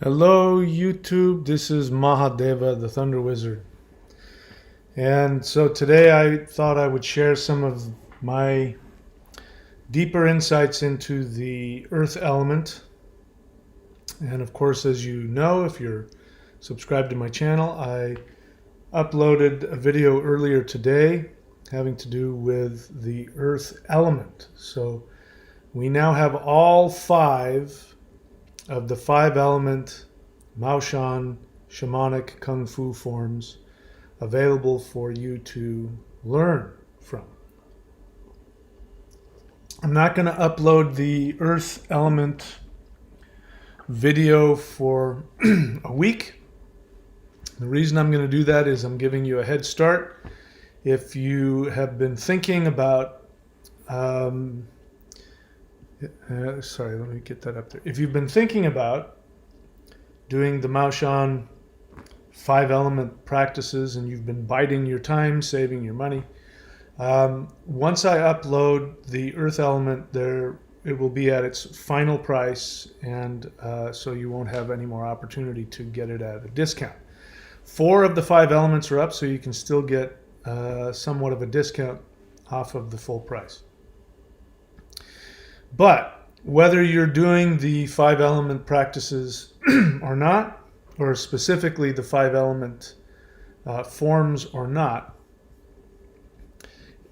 Hello, YouTube. This is Mahadeva, the Thunder Wizard. And so today I thought I would share some of my deeper insights into the earth element. And of course, as you know, if you're subscribed to my channel, I uploaded a video earlier today having to do with the earth element. So we now have all five of the five element Maoshan shamanic kung fu forms available for you to learn from. I'm not going to upload the earth element video for a week. The reason I'm going to do that is I'm giving you a head start. If you have been thinking about sorry, let me get that up there. If you've been thinking about doing the Maoshan five element practices and you've been biding your time, saving your money, once I upload the earth element, there it will be at its final price, and so you won't have any more opportunity to get it at a discount. 4 of the 5 elements are up, so you can still get somewhat of a discount off of the full price. But whether you're doing the 5 element practices or not, or specifically the 5 element forms or not,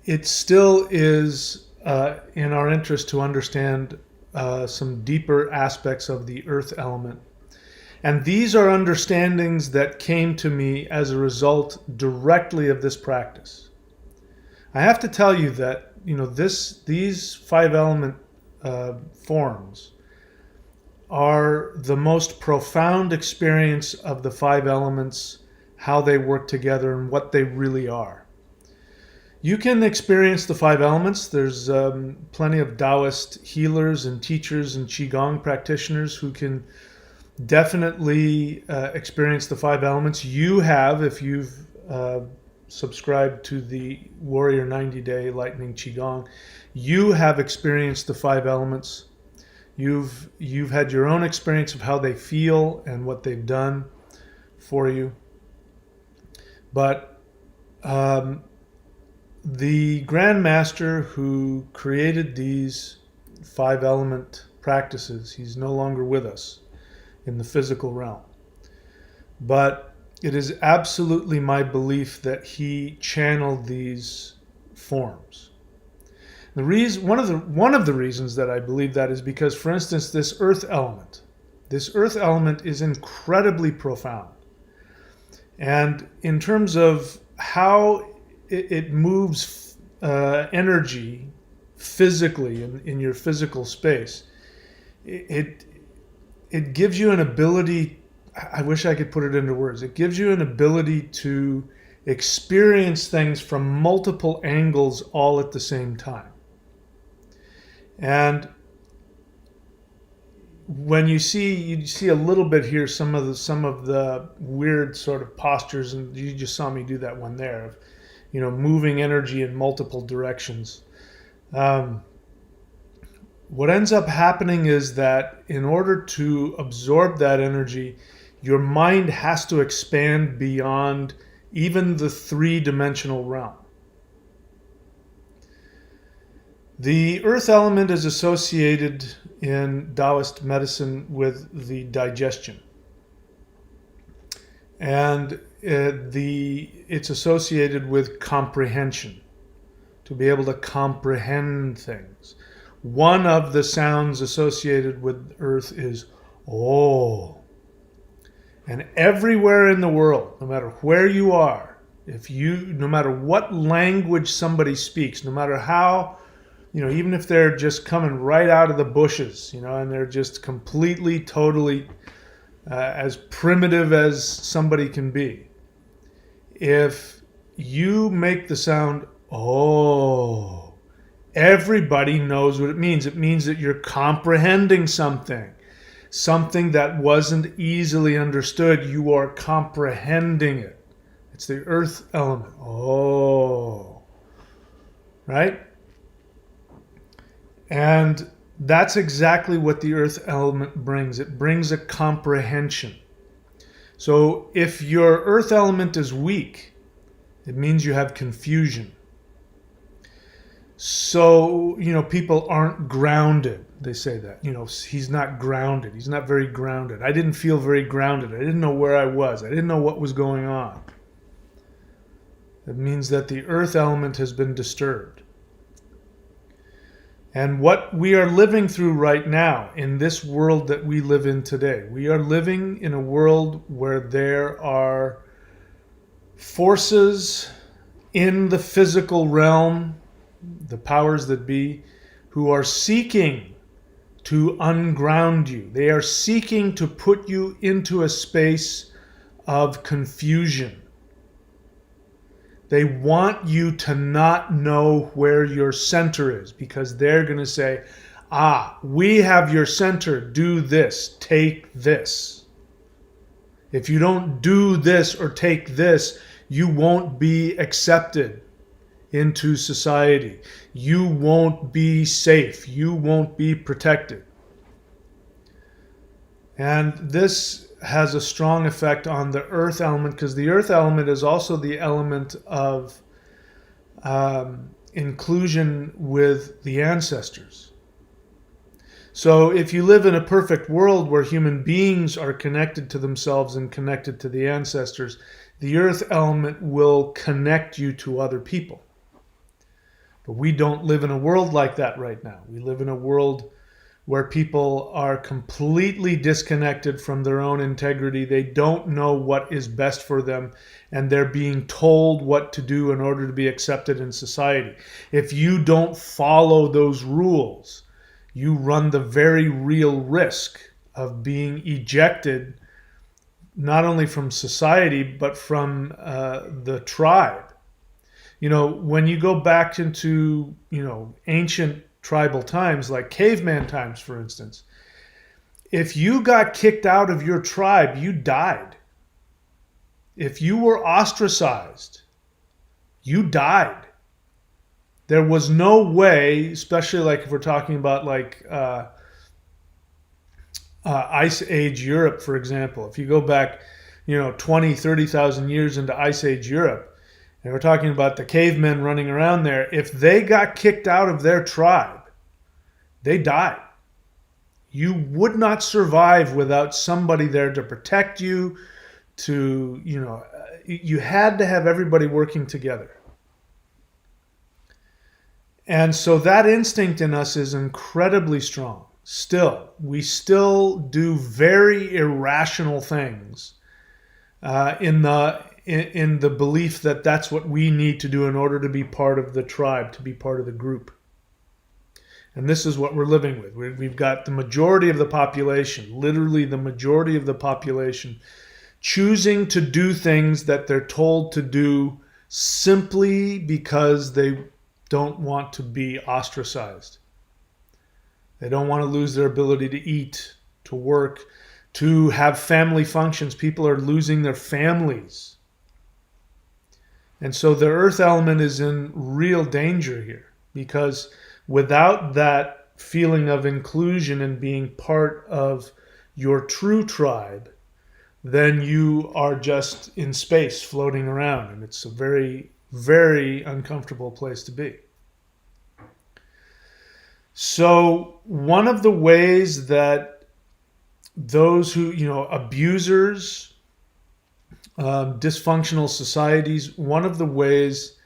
it still is in our interest to understand some deeper aspects of the earth element. And these are understandings that came to me as a result directly of this practice. I have to tell you that these 5 element forms are the most profound experience of the 5 elements, how they work together and what they really are. You can experience the 5 elements. There's plenty of Taoist healers and teachers and Qigong practitioners who can definitely experience the 5 elements. You have, if you've subscribed to the Warrior 90-Day Lightning Qigong, you have experienced the 5 elements. You've had your own experience of how they feel and what they've done for you. But the Grand Master who created these 5 element practices, he's no longer with us in the physical realm. But it is absolutely my belief that he channeled these forms. One of the reasons that I believe that is because, for instance, this earth element is incredibly profound. And in terms of how it moves energy physically in your physical space, it gives you an ability, I wish I could put it into words, it gives you an ability to experience things from multiple angles all at the same time. And when you see a little bit here, some of the weird sort of postures, and you just saw me do that one there, of moving energy in multiple directions. What ends up happening is that in order to absorb that energy, your mind has to expand beyond even the 3-dimensional realm. The earth element is associated in Taoist medicine with the digestion. And it's associated with comprehension, to be able to comprehend things. One of the sounds associated with earth is oh. And everywhere in the world, no matter where you are, no matter what language somebody speaks, no matter how, even if they're just coming right out of the bushes, and they're just completely, totally as primitive as somebody can be, if you make the sound oh, everybody knows what it means. It means that you're comprehending something that wasn't easily understood. You are comprehending it. It's the earth element. Oh, right? And That's exactly what the earth element brings. It brings a comprehension. So if your earth element is weak, it means you have confusion. So, people aren't grounded. They say that, he's not grounded. He's not very grounded. I didn't feel very grounded. I didn't know where I was. I didn't know what was going on. It means that the earth element has been disturbed. And what we are living through right now in this world that we live in today, we are living in a world where there are forces in the physical realm, the powers that be, who are seeking to unground you. They are seeking to put you into a space of confusion. They want you to not know where your center is, because they're going to say, we have your center, do this, take this. If you don't do this or take this, you won't be accepted into society. You won't be safe. You won't be protected. And this has a strong effect on the earth element, because the earth element is also the element of inclusion with the ancestors. So if you live in a perfect world where human beings are connected to themselves and connected to the ancestors, the earth element will connect you to other people. But we don't live in a world like that right now. We live in a world where people are completely disconnected from their own integrity. They don't know what is best for them, and they're being told what to do in order to be accepted in society. If you don't follow those rules, you run the very real risk of being ejected, not only from society, but from the tribe. When you go back into, ancient tribal times, like caveman times, for instance, if you got kicked out of your tribe, you died. If you were ostracized, you died. There was no way, especially like if we're talking about like Ice Age Europe, for example. If you go back, 20, 30,000 years into Ice Age Europe, and we're talking about the cavemen running around there, if they got kicked out of their tribe, they died. You would not survive without somebody there to protect you, you had to have everybody working together. And so that instinct in us is incredibly strong. We still do very irrational things in the belief that that's what we need to do in order to be part of the tribe, to be part of the group. And this is what we're living with. We've got the majority of the population, literally the majority of the population, choosing to do things that they're told to do simply because they don't want to be ostracized. They don't want to lose their ability to eat, to work, to have family functions. People are losing their families. And so the earth element is in real danger here, because without that feeling of inclusion and being part of your true tribe, then you are just in space floating around, and it's a very, very uncomfortable place to be. So one of the ways that those who, abusers, dysfunctional societies, one of the ways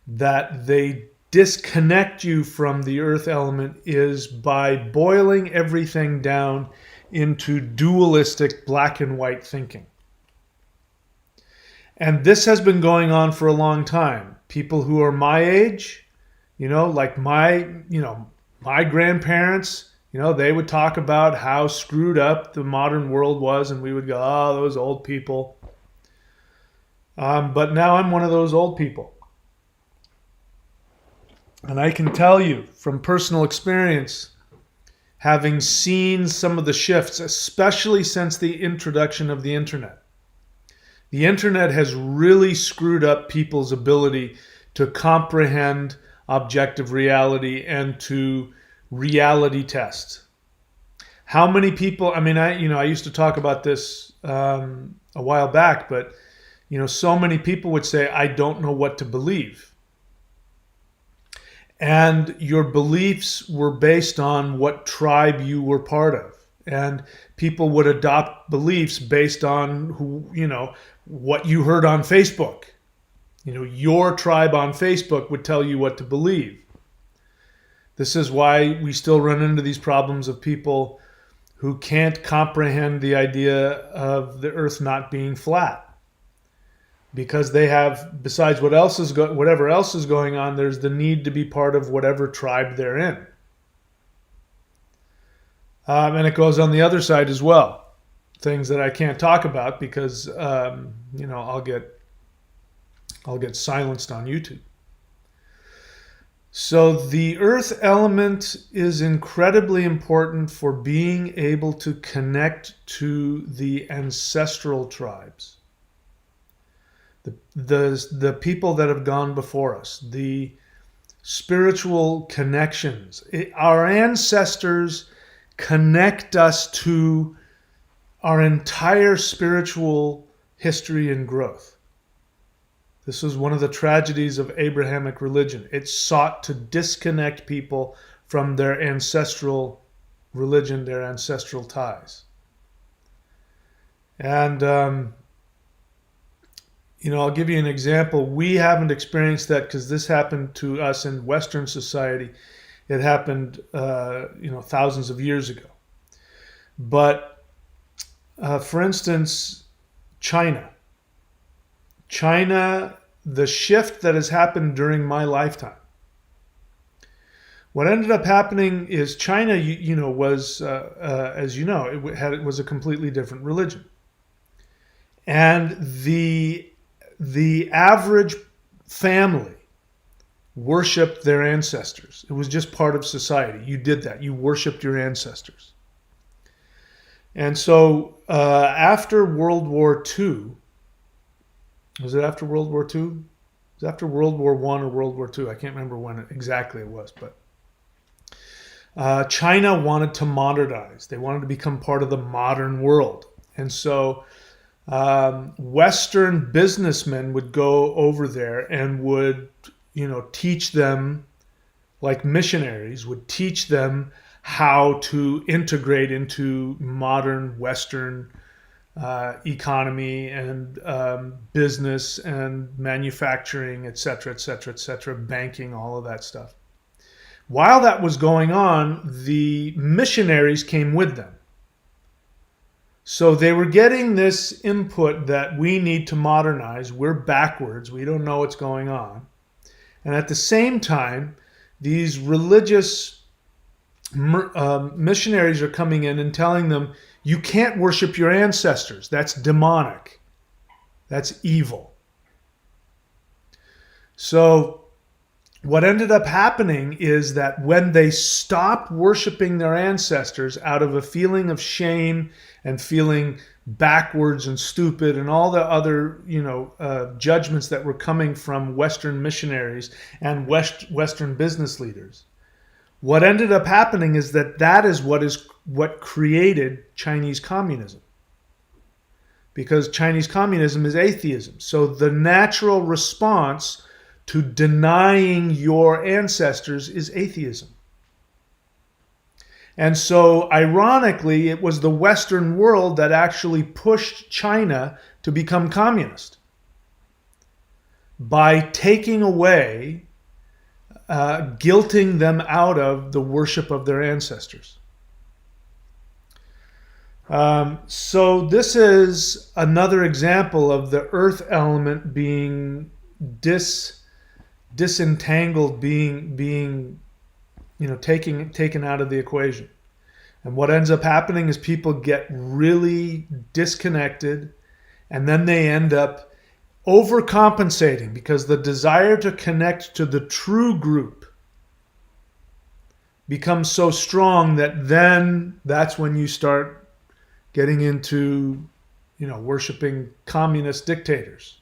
that they disconnect you from the earth element is by boiling everything down into dualistic black and white thinking. And this has been going on for a long time. People who are my age, like my grandparents, they would talk about how screwed up the modern world was, and we would go, oh, those old people. But now I'm one of those old people. And I can tell you from personal experience, having seen some of the shifts, especially since the introduction of the internet. The internet has really screwed up people's ability to comprehend objective reality and to reality test. How many people, I mean, I used to talk about this a while back, but, so many people would say, I don't know what to believe. And your beliefs were based on what tribe you were part of. And people would adopt beliefs based on what you heard on Facebook. Your tribe on Facebook would tell you what to believe. This is why we still run into these problems of people who can't comprehend the idea of the earth not being flat. Because they have, besides whatever else is going on, there's the need to be part of whatever tribe they're in. And it goes on the other side as well. Things that I can't talk about because I'll get silenced on YouTube. So the earth element is incredibly important for being able to connect to the ancestral tribes. The people that have gone before us, the spiritual connections. Our ancestors connect us to our entire spiritual history and growth. This was one of the tragedies of Abrahamic religion. It sought to disconnect people from their ancestral religion, their ancestral ties. And, I'll give you an example. We haven't experienced that because this happened to us in Western society. It happened, thousands of years ago. But, for instance, China, the shift that has happened during my lifetime. What ended up happening is China, was, as you know, it was a completely different religion. And the average family worshipped their ancestors. It was just part of society. You did that. You worshipped your ancestors. And so after World War II, was it after World War II? It was after World War I or World War II. I can't remember when exactly it was, but China wanted to modernize. They wanted to become part of the modern world. And so Western businessmen would go over there and would, teach them, like missionaries, would teach them how to integrate into modern Western economy and business and manufacturing, et cetera, banking, all of that stuff. While that was going on, the missionaries came with them. So they were getting this input that we need to modernize. We're backwards. We don't know what's going on. And at the same time, these religious missionaries are coming in and telling them, you can't worship your ancestors. That's demonic. That's evil. So what ended up happening is that when they stopped worshiping their ancestors out of a feeling of shame and feeling backwards and stupid and all the other, judgments that were coming from Western missionaries and Western business leaders, what ended up happening is that is what created Chinese communism. Because Chinese communism is atheism. So the natural response to denying your ancestors is atheism. And so, ironically, it was the Western world that actually pushed China to become communist by taking away, guilting them out of the worship of their ancestors. So this is another example of the earth element being disentangled, being taken out of the equation. And what ends up happening is people get really disconnected, and then they end up overcompensating because the desire to connect to the true group becomes so strong that then that's when you start getting into, worshiping communist dictators.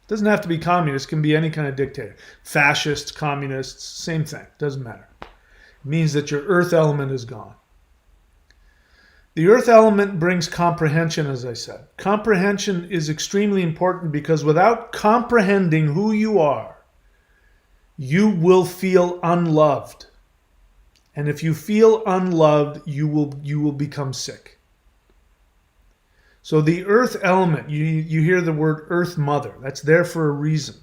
It doesn't have to be communist, it can be any kind of dictator. Fascists, communists, same thing, doesn't matter. means that your earth element is gone. The earth element brings comprehension, as I said. Comprehension is extremely important because without comprehending who you are, you will feel unloved. And if you feel unloved, you will become sick. So the earth element, you hear the word earth mother. That's there for a reason.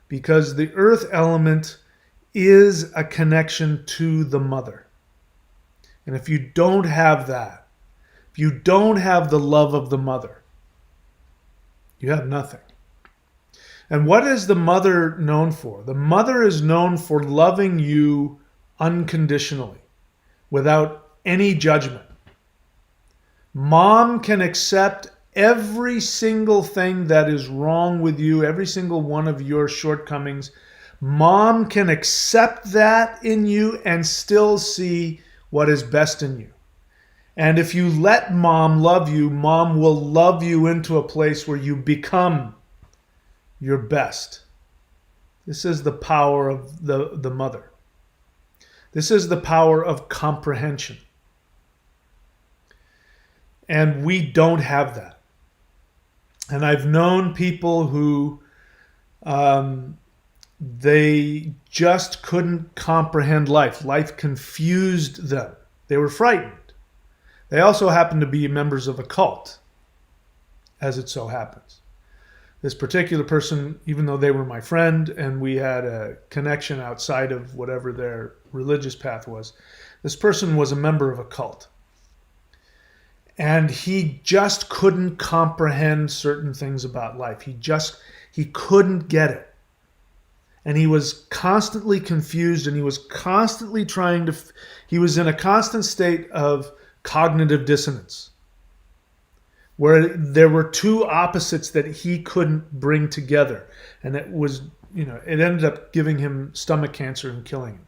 Because the earth element is a connection to the mother. And if you don't have that, if you don't have the love of the mother, you have nothing. And what is the mother known for? The mother is known for loving you unconditionally, without any judgment. Mom can accept every single thing that is wrong with you, every single one of your shortcomings. Mom can accept that in you and still see what is best in you. And if you let mom love you, mom will love you into a place where you become your best. This is the power of the mother. This is the power of comprehension. And we don't have that. And I've known people who they just couldn't comprehend life. Life confused them. They were frightened. They also happened to be members of a cult, as it so happens. This particular person, even though they were my friend and we had a connection outside of whatever their religious path was, this person was a member of a cult. And he just couldn't comprehend certain things about life. He couldn't get it. And he was constantly confused, and he was constantly he was in a constant state of cognitive dissonance, where there were two opposites that he couldn't bring together. And it was, it ended up giving him stomach cancer and killing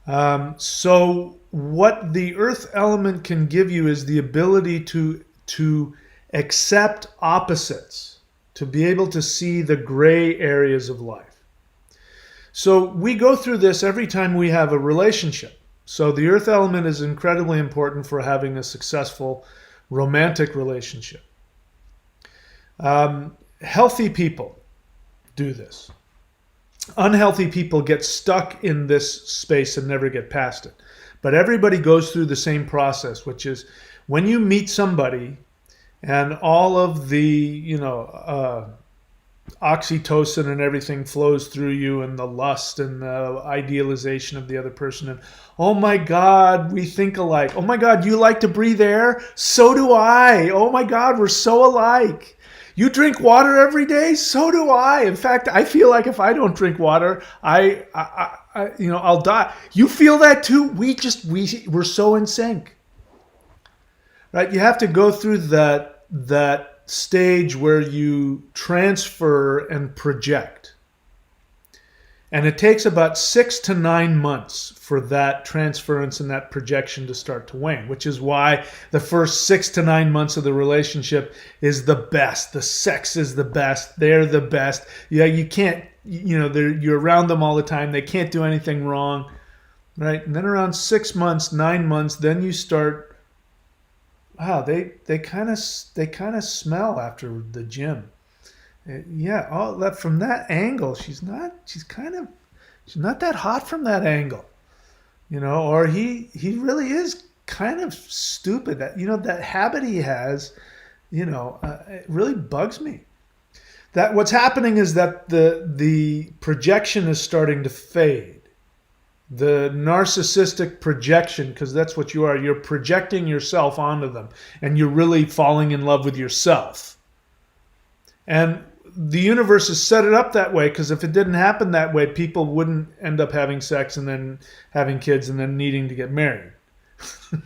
him. So what the earth element can give you is the ability to accept opposites, to be able to see the gray areas of life. So we go through this every time we have a relationship. So the earth element is incredibly important for having a successful romantic relationship. Healthy people do this. Unhealthy people get stuck in this space and never get past it. But everybody goes through the same process, which is when you meet somebody and all of the, oxytocin and everything flows through you, and the lust and the idealization of the other person. And oh my God, we think alike. Oh my God, you like to breathe air? So do I. Oh my God, we're so alike. You drink water every day? So do I. In fact, I feel like if I don't drink water, I'll die. You feel that too? We're so in sync. Right? You have to go through that stage where you transfer and project. And it takes about 6 to 9 months for that transference and that projection to start to wane, which is why the first 6 to 9 months of the relationship is the best. The sex is the best. They're the best. Yeah, you can't, you're around them all the time. They can't do anything wrong, right? And then around 6 months, 9 months, then you start, wow, they kind of smell after the gym. Yeah, that from that angle, she's not that hot from that angle, or he really is kind of stupid. That habit he has, it really bugs me. That what's happening is that the projection is starting to fade. The narcissistic projection, because that's what you are. You're projecting yourself onto them, and you're really falling in love with yourself. And the universe has set it up that way, because if it didn't happen that way, people wouldn't end up having sex and then having kids and then needing to get married.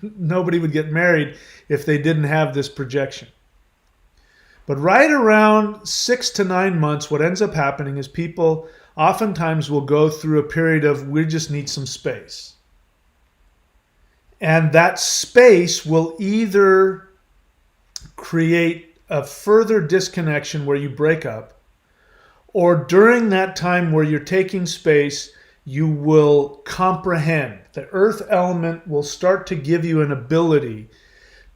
Nobody would get married if they didn't have this projection. But right around 6 to 9 months, what ends up happening is people oftentimes will go through a period of, we just need some space. And that space will either create a further disconnection where you break up, or during that time where you're taking space, you will comprehend. The earth element will start to give you an ability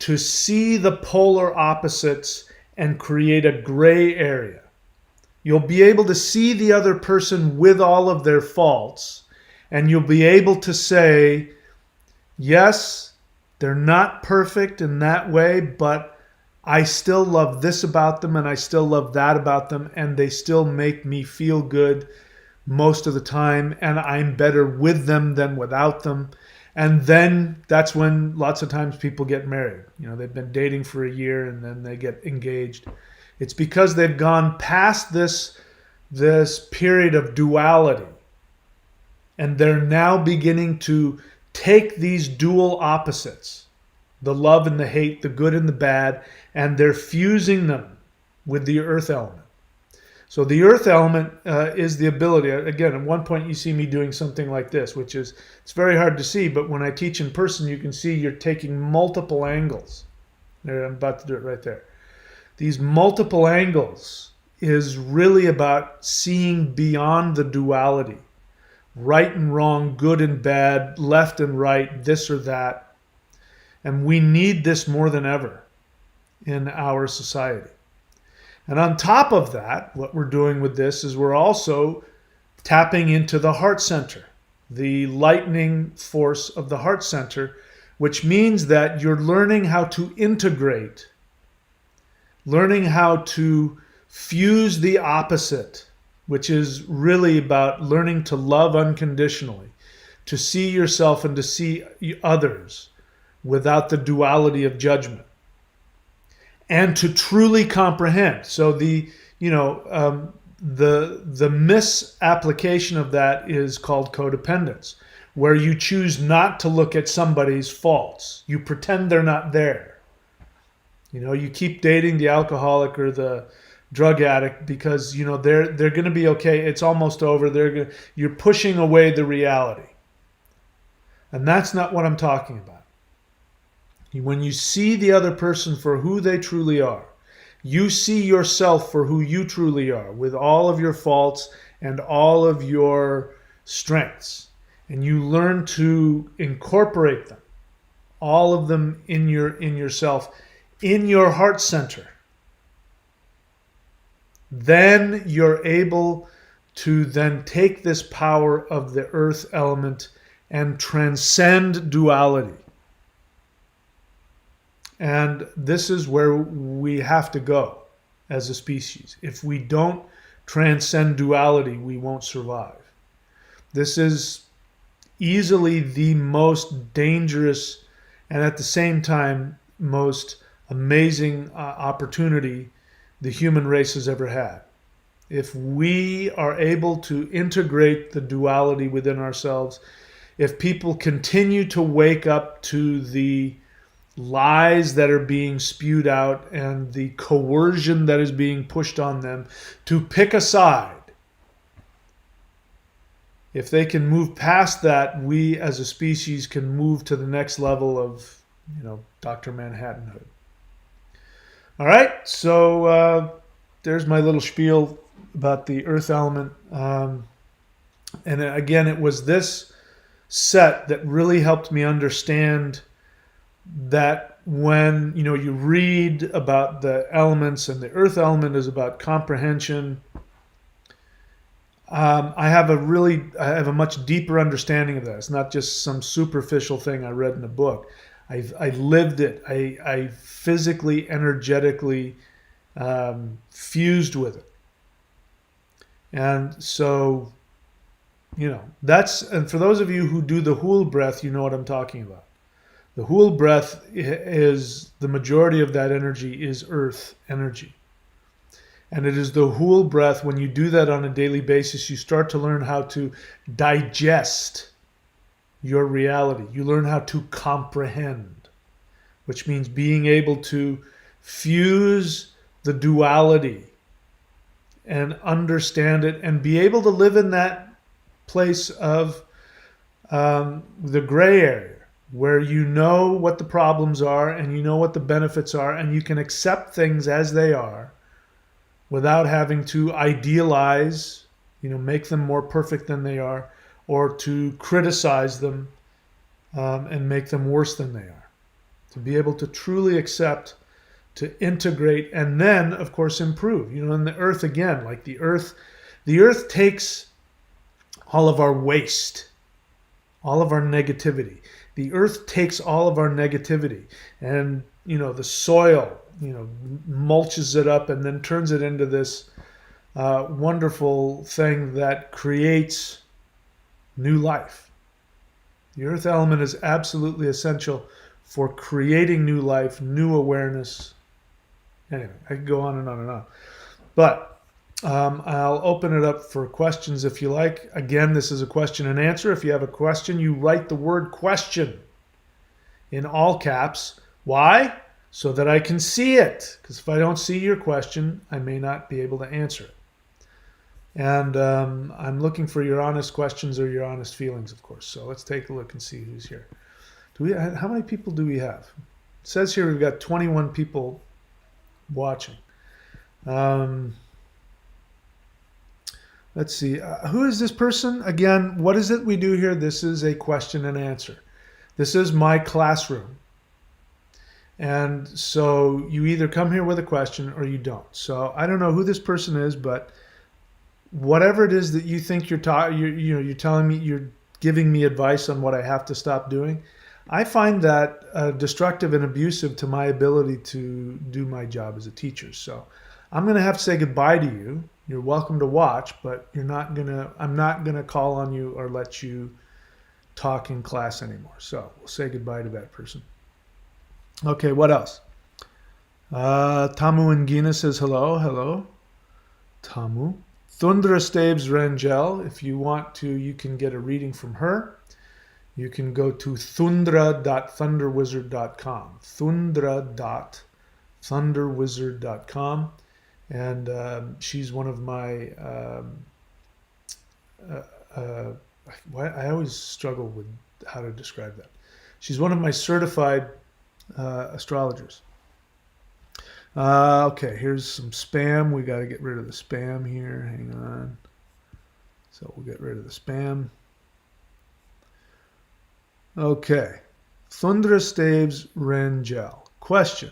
to see the polar opposites and create a gray area. You'll be able to see the other person with all of their faults, and you'll be able to say, yes, they're not perfect in that way, but I still love this about them and I still love that about them, and they still make me feel good most of the time, and I'm better with them than without them. And then that's when lots of times people get married. They've been dating for a year and then they get engaged. It's because they've gone past this period of duality, and they're now beginning to take these dual opposites, the love and the hate, the good and the bad, and they're fusing them with the earth element. So the earth element is the ability. Again, at one point you see me doing something like this, which is, it's very hard to see, but when I teach in person, you can see you're taking multiple angles. There, I'm about to do it right there. These multiple angles is really about seeing beyond the duality. Right and wrong, good and bad, left and right, this or that. And we need this more than ever in our society. And on top of that, what we're doing with this is we're also tapping into the heart center, the lightning force of the heart center, which means that you're learning how to integrate, learning how to fuse the opposite, which is really about learning to love unconditionally, to see yourself and to see others without the duality of judgment, and to truly comprehend. So the misapplication of that is called codependence, where you choose not to look at somebody's faults. You pretend they're not there. You keep dating the alcoholic or the drug addict because they're going to be okay. It's almost over. You're pushing away the reality, and that's not what I'm talking about. When you see the other person for who they truly are, you see yourself for who you truly are, with all of your faults and all of your strengths, and you learn to incorporate them, all of them in yourself, in your heart center. Then you're able to then take this power of the earth element and transcend duality. And this is where we have to go as a species. If we don't transcend duality, we won't survive. This is easily the most dangerous and at the same time most amazing opportunity the human race has ever had. If we are able to integrate the duality within ourselves, if people continue to wake up to the lies that are being spewed out and the coercion that is being pushed on them to pick a side, if they can move past that, we as a species can move to the next level of, Dr. Manhattanhood. All right, so there's my little spiel about the earth element. And again, it was this set that really helped me understand that when you read about the elements, and the earth element is about comprehension, I have a much deeper understanding of that. It's not just some superficial thing I read in a book. I lived it. I physically, energetically fused with it. And so, and for those of you who do the Hool breath, you know what I'm talking about. The Hool breath is, the majority of that energy is earth energy. And it is the Hool breath, when you do that on a daily basis, you start to learn how to digest your reality. You learn how to comprehend, which means being able to fuse the duality and understand it and be able to live in that place of the gray area, where you know what the problems are and you know what the benefits are, and you can accept things as they are without having to idealize, make them more perfect than they are, or to criticize them and make them worse than they are. To be able to truly accept, to integrate, and then, of course, improve. You know, in the earth again, like the earth takes all of our waste, all of our negativity. The earth takes all of our negativity, and you know, the soil, you know, mulches it up and then turns it into this wonderful thing that creates new life. The earth element is absolutely essential for creating new life, new awareness. Anyway, I could go on and on and on. But I'll open it up for questions if you like. Again, this is a question and answer. If you have a question, you write the word question in all caps. Why? So that I can see it. Because if I don't see your question, I may not be able to answer it. And I'm looking for your honest questions or your honest feelings, of course. So let's take a look and see who's here. How many people do we have? It says here we've got 21 people watching. Let's see. Who is this person? Again, what is it we do here? This is a question and answer. This is my classroom. And so you either come here with a question or you don't. So I don't know who this person is, but whatever it is that you think you're telling me, you're giving me advice on what I have to stop doing, I find that destructive and abusive to my ability to do my job as a teacher. So I'm going to have to say goodbye to you. You're welcome to watch, but I'm not going to call on you or let you talk in class anymore. So we'll say goodbye to that person. Okay, what else? Tamu Ngina says hello. Hello, Tamu. Thundra Staves Rangel, if you want to, you can get a reading from her. You can go to thundra.thunderwizard.com. Thundra.thunderwizard.com. And she's one of my, I always struggle with how to describe that. She's one of my certified astrologers. Okay, here's some spam. We got to get rid of the spam here. Hang on. So we'll get rid of the spam. Okay. Thundra Staves Rangel. Question.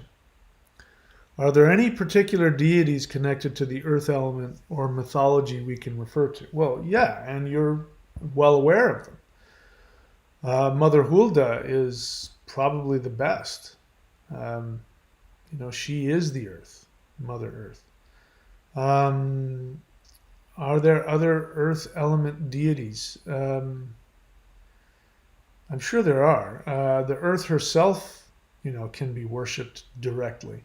Are there any particular deities connected to the earth element or mythology we can refer to? Well, yeah, and you're well aware of them. Mother Hulda is probably the best. You know, she is the earth, Mother Earth. Are there other earth element deities? I'm sure there are. The earth herself, you know, can be worshipped directly.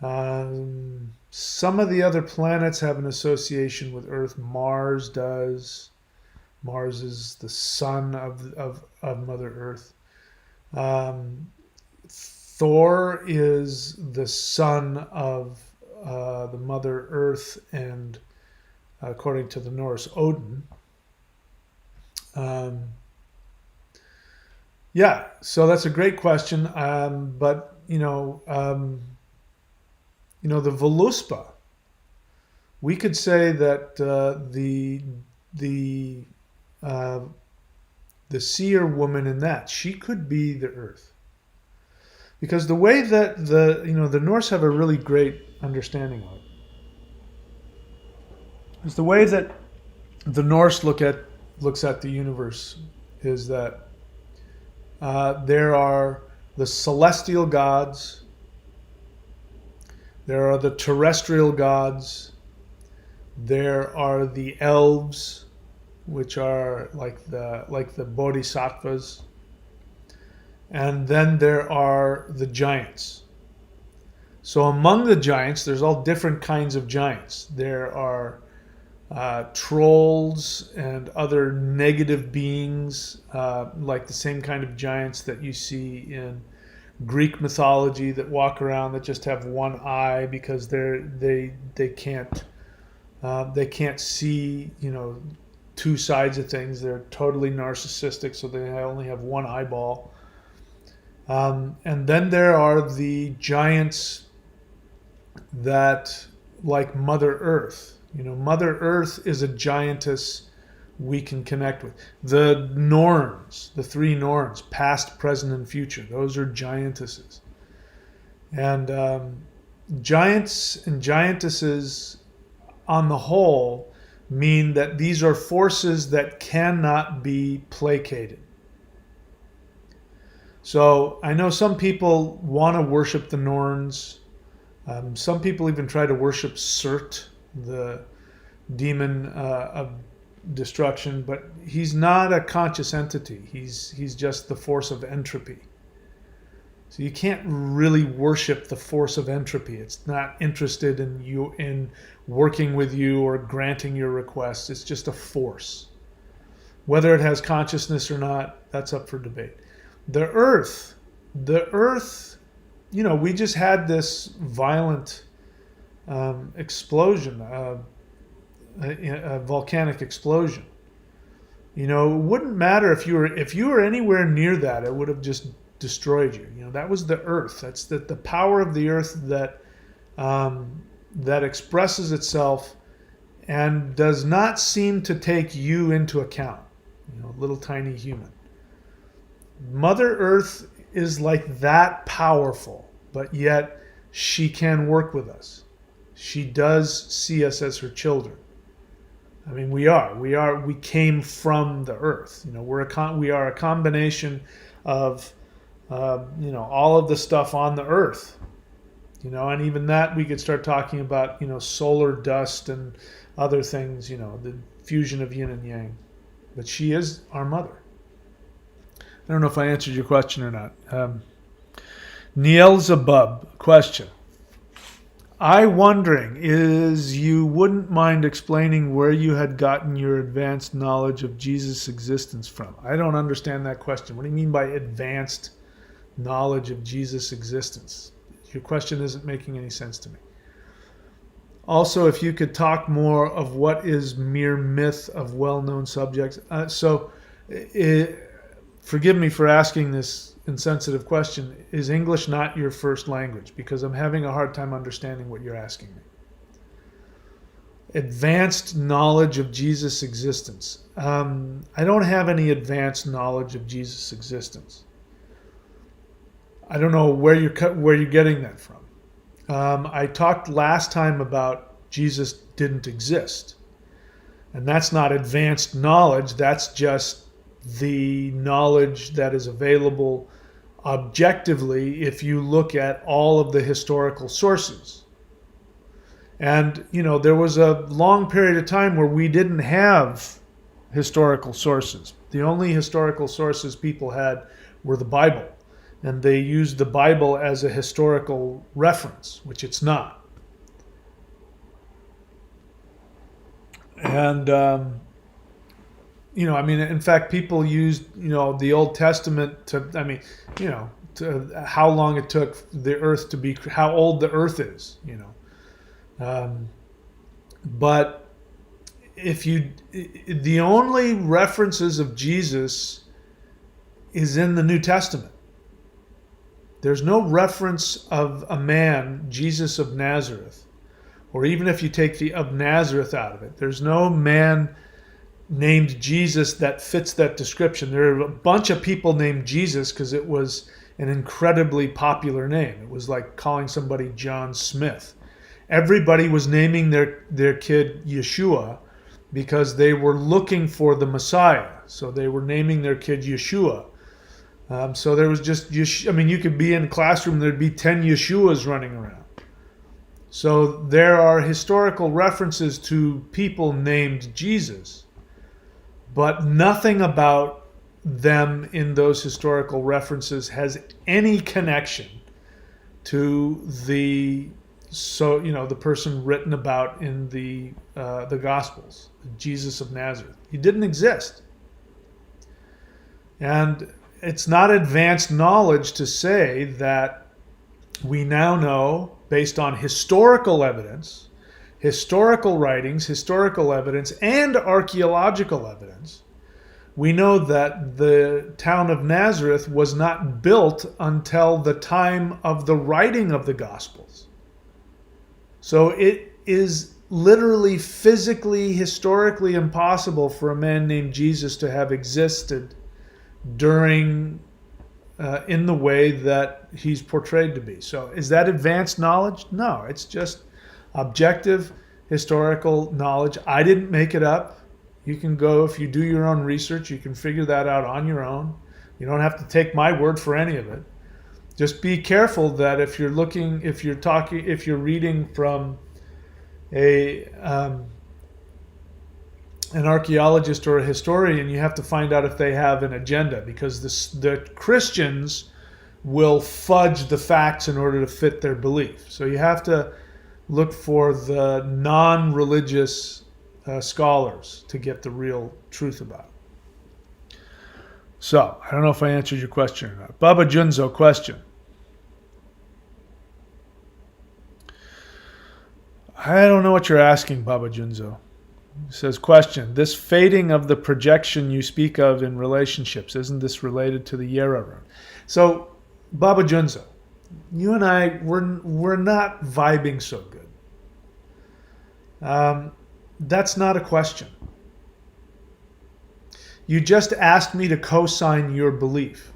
Some of the other planets have an association with Earth. Mars does. Mars is the sun of Mother Earth. Thor is the son of the Mother Earth and, according to the Norse, Odin. Yeah, so that's a great question. But the Voluspa, we could say that the seer woman in that, she could be the earth. Because the way that the Norse have a really great understanding of it is the way that the Norse looks at the universe is that there are the celestial gods, there are the terrestrial gods, there are the elves, which are like the bodhisattvas. And then there are the giants. So among the giants, there's all different kinds of giants. There are trolls and other negative beings, like the same kind of giants that you see in Greek mythology that walk around that just have one eye because they can't see, two sides of things. They're totally narcissistic, so they only have one eyeball. And then there are the giants that, like Mother Earth. Mother Earth is a giantess we can connect with. The Norns, the three Norns, past, present, and future, those are giantesses. And giants and giantesses on the whole mean that these are forces that cannot be placated. So I know some people want to worship the Norns. Some people even try to worship Surt, the demon of destruction, but he's not a conscious entity. He's just the force of entropy. So you can't really worship the force of entropy. It's not interested in working with you or granting your requests. It's just a force. Whether it has consciousness or not, that's up for debate. The earth, we just had this violent explosion, a volcanic explosion. It wouldn't matter if you were anywhere near that, it would have just destroyed you. That was the earth. That's the power of the earth that expresses itself and does not seem to take you into account. Little tiny human. Mother Earth is like that powerful, but yet she can work with us. She does see us as her children. I mean, we came from the earth. We are a combination of all of the stuff on the earth. And even that we could start talking about, solar dust and other things, the fusion of yin and yang. But she is our mother. I don't know if I answered your question or not. Niel Zabub, question. I wondering is you wouldn't mind explaining where you had gotten your advanced knowledge of Jesus' existence from? I don't understand that question. What do you mean by advanced knowledge of Jesus' existence? Your question isn't making any sense to me. Also, if you could talk more of what is mere myth of well-known subjects. Forgive me for asking this insensitive question. Is English not your first language? Because I'm having a hard time understanding what you're asking me. Advanced knowledge of Jesus' existence. I don't have any advanced knowledge of Jesus' existence. I don't know where you're getting that from. I talked last time about Jesus didn't exist. And that's not advanced knowledge. That's just the knowledge that is available objectively if you look at all of the historical sources. And, there was a long period of time where we didn't have historical sources. The only historical sources people had were the Bible. And they used the Bible as a historical reference, which it's not. And, in fact, people used, the Old Testament to how long it took the earth to be, how old the earth is, But the only references of Jesus is in the New Testament. There's no reference of a man, Jesus of Nazareth, or even if you take the of Nazareth out of it, there's no man named Jesus that fits that description. There are a bunch of people named Jesus because it was an incredibly popular name. It was like calling somebody John Smith. Everybody was naming their kid Yeshua because they were looking for the Messiah. So they were naming their kid Yeshua. So there was just, you could be in a classroom, there'd be 10 Yeshuas running around. So there are historical references to people named Jesus, but nothing about them in those historical references has any connection to the person written about in the Gospels, Jesus of Nazareth. He didn't exist. And it's not advanced knowledge to say that we now know, based on historical evidence, historical writings, historical evidence, and archaeological evidence, we know that the town of Nazareth was not built until the time of the writing of the Gospels. So it is literally, physically, historically impossible for a man named Jesus to have existed during in the way that he's portrayed to be. So is that advanced knowledge? No, it's just objective historical knowledge. I didn't make it up. You can go, if you do your own research, you can figure that out on your own. You don't have to take my word for any of it. Just be careful that if you're reading from an archaeologist or a historian, you have to find out if they have an agenda, because the Christians will fudge the facts in order to fit their belief. So you have to look for the non-religious scholars to get the real truth about it. So, I don't know if I answered your question or not. Baba Junzo question. I don't know what you're asking, Baba Junzo. It says, question, this fading of the projection you speak of in relationships, isn't this related to the Yera rune? So, Baba Junzo, you and I, we're not vibing so good. That's not a question. You just asked me to co-sign your belief.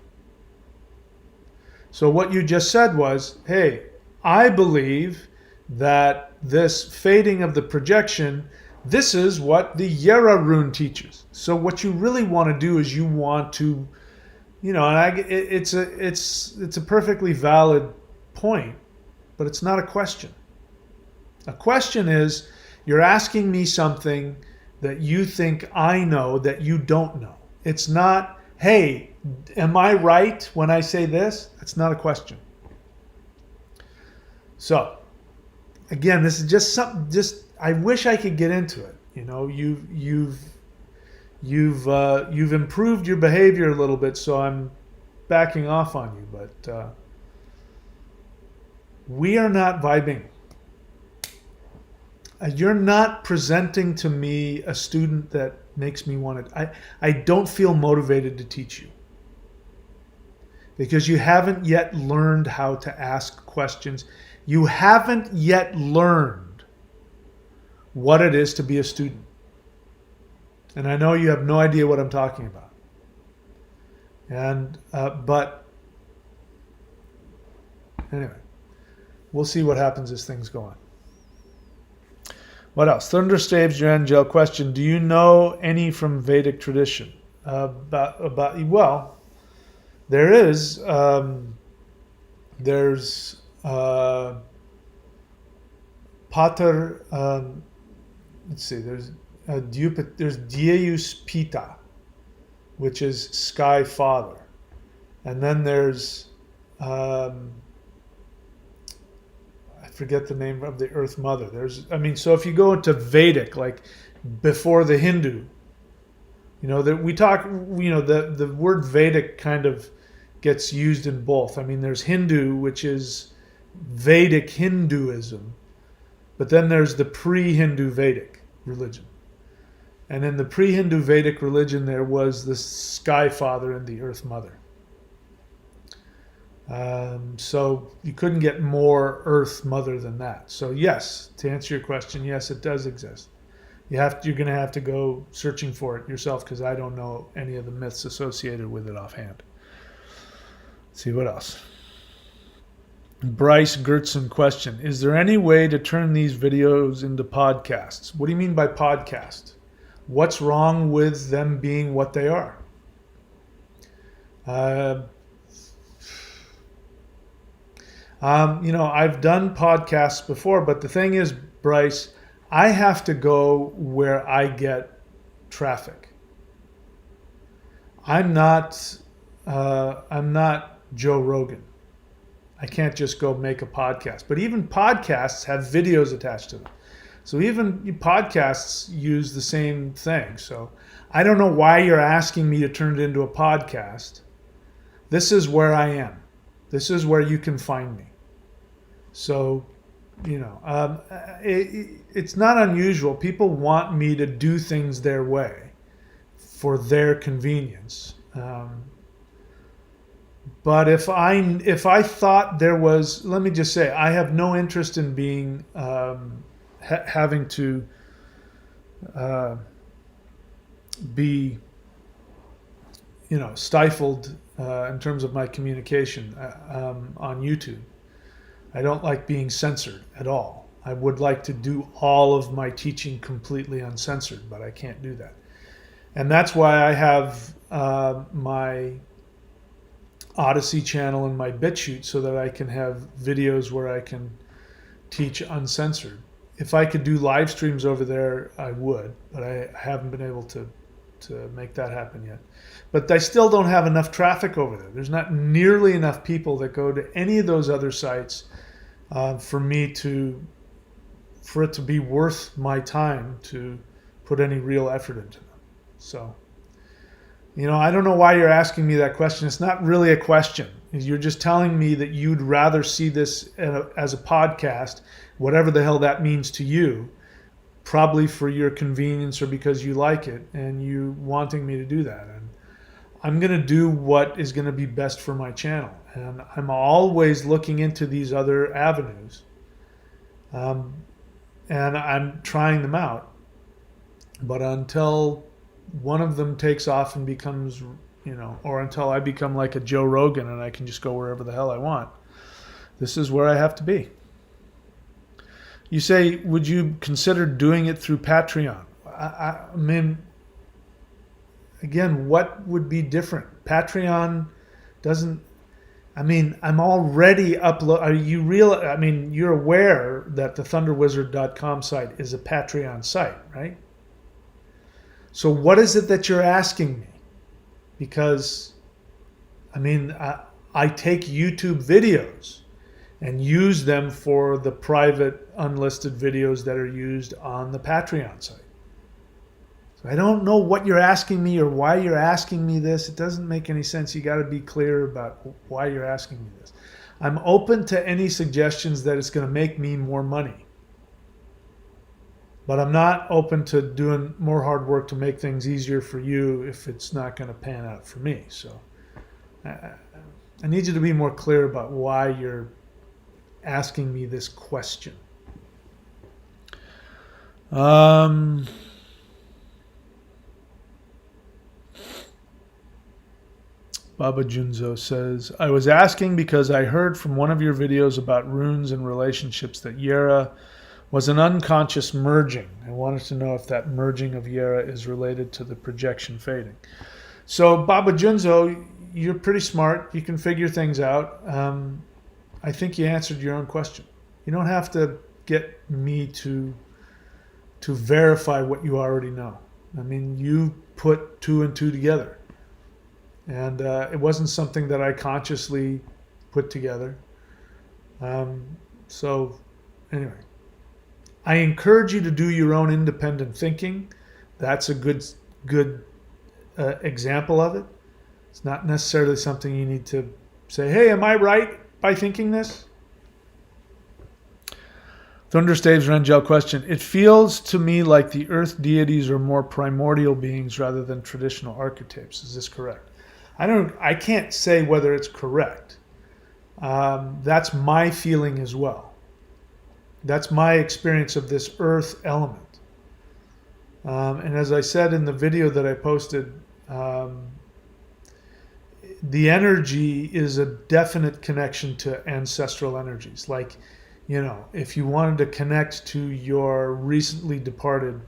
So what you just said was, hey, I believe that this fading of the projection, this is what the Yera rune teaches. So what you really want to do is you want to, and it's a perfectly valid point, but it's not a question. A question is, you're asking me something that you think I know that you don't know. It's not, hey, am I right when I say this? That's not a question. So, again, this is just something. I wish I could get into it. You've improved your behavior a little bit, so I'm backing off on you. But we are not vibing. You're not presenting to me a student that makes me want to. I don't feel motivated to teach you, because you haven't yet learned how to ask questions. You haven't yet learned what it is to be a student. And I know you have no idea what I'm talking about. And but anyway, we'll see what happens as things go on. What else? Thunderstaves Angel question: do you know any from Vedic tradition about? Well, there is. There's Pater. Let's see. There's Deus Pita, which is Sky Father, and then there's I forget the name of the Earth Mother. So if you go into Vedic, like before the Hindu, that we talk, the word Vedic kind of gets used in both. There's Hindu, which is Vedic Hinduism, but then there's the pre-Hindu Vedic religion. And in the pre-Hindu Vedic religion, there was the Sky Father and the Earth Mother. So you couldn't get more Earth Mother than that. So yes, to answer your question, yes, it does exist. You're going to have to go searching for it yourself, because I don't know any of the myths associated with it offhand. Let's see what else. Bryce Gertson question: is there any way to turn these videos into podcasts? What do you mean by podcast? What's wrong with them being what they are? I've done podcasts before, but the thing is, Bryce, I have to go where I get traffic. I'm not Joe Rogan. I can't just go make a podcast. But even podcasts have videos attached to them. So even podcasts use the same thing. So I don't know why you're asking me to turn it into a podcast. This is where I am. This is where you can find me. So, it's not unusual. People want me to do things their way for their convenience. But if I thought there was, let me just say, I have no interest in being having to be, stifled in terms of my communication on YouTube. I don't like being censored at all. I would like to do all of my teaching completely uncensored, but I can't do that. And that's why I have my Odyssey channel and my BitChute, so that I can have videos where I can teach uncensored. If I could do live streams over there, I would, but I haven't been able to make that happen yet. But I still don't have enough traffic over there. There's not nearly enough people that go to any of those other sites for it to be worth my time to put any real effort into them. So, I don't know why you're asking me that question. It's not really a question. You're just telling me that you'd rather see this as a podcast, whatever the hell that means to you, probably for your convenience or because you like it and you wanting me to do that. And I'm going to do what is going to be best for my channel. And I'm always looking into these other avenues. And I'm trying them out. But until one of them takes off and becomes, or until I become like a Joe Rogan and I can just go wherever the hell I want, this is where I have to be. You say, would you consider doing it through Patreon? I mean, again, what would be different? Patreon doesn't, I'm already you're aware that the thunderwizard.com site is a Patreon site, right? So what is it that you're asking me? Because, I take YouTube videos and use them for the private unlisted videos that are used on the Patreon site. So I don't know what you're asking me or why you're asking me this. It doesn't make any sense. You got to be clear about why you're asking me this. I'm open to any suggestions that it's going to make me more money. But I'm not open to doing more hard work to make things easier for you if it's not going to pan out for me. So I need you to be more clear about why you're asking me this question. Baba Junzo says, I was asking because I heard from one of your videos about runes and relationships that Yera was an unconscious merging. I wanted to know if that merging of Yera is related to the projection fading. So Baba Junzo, you're pretty smart. You can figure things out. I think you answered your own question. You don't have to get me to verify what you already know. You put two and two together. And it wasn't something that I consciously put together. So anyway, I encourage you to do your own independent thinking. That's a good example of it. It's not necessarily something you need to say, hey, am I right by thinking this? Thunderstaves Rangel question. It feels to me like the earth deities are more primordial beings rather than traditional archetypes. Is this correct? I can't say whether it's correct. That's my feeling as well. That's my experience of this earth element. And as I said in the video that I posted, the energy is a definite connection to ancestral energies. Like, if you wanted to connect to your recently departed,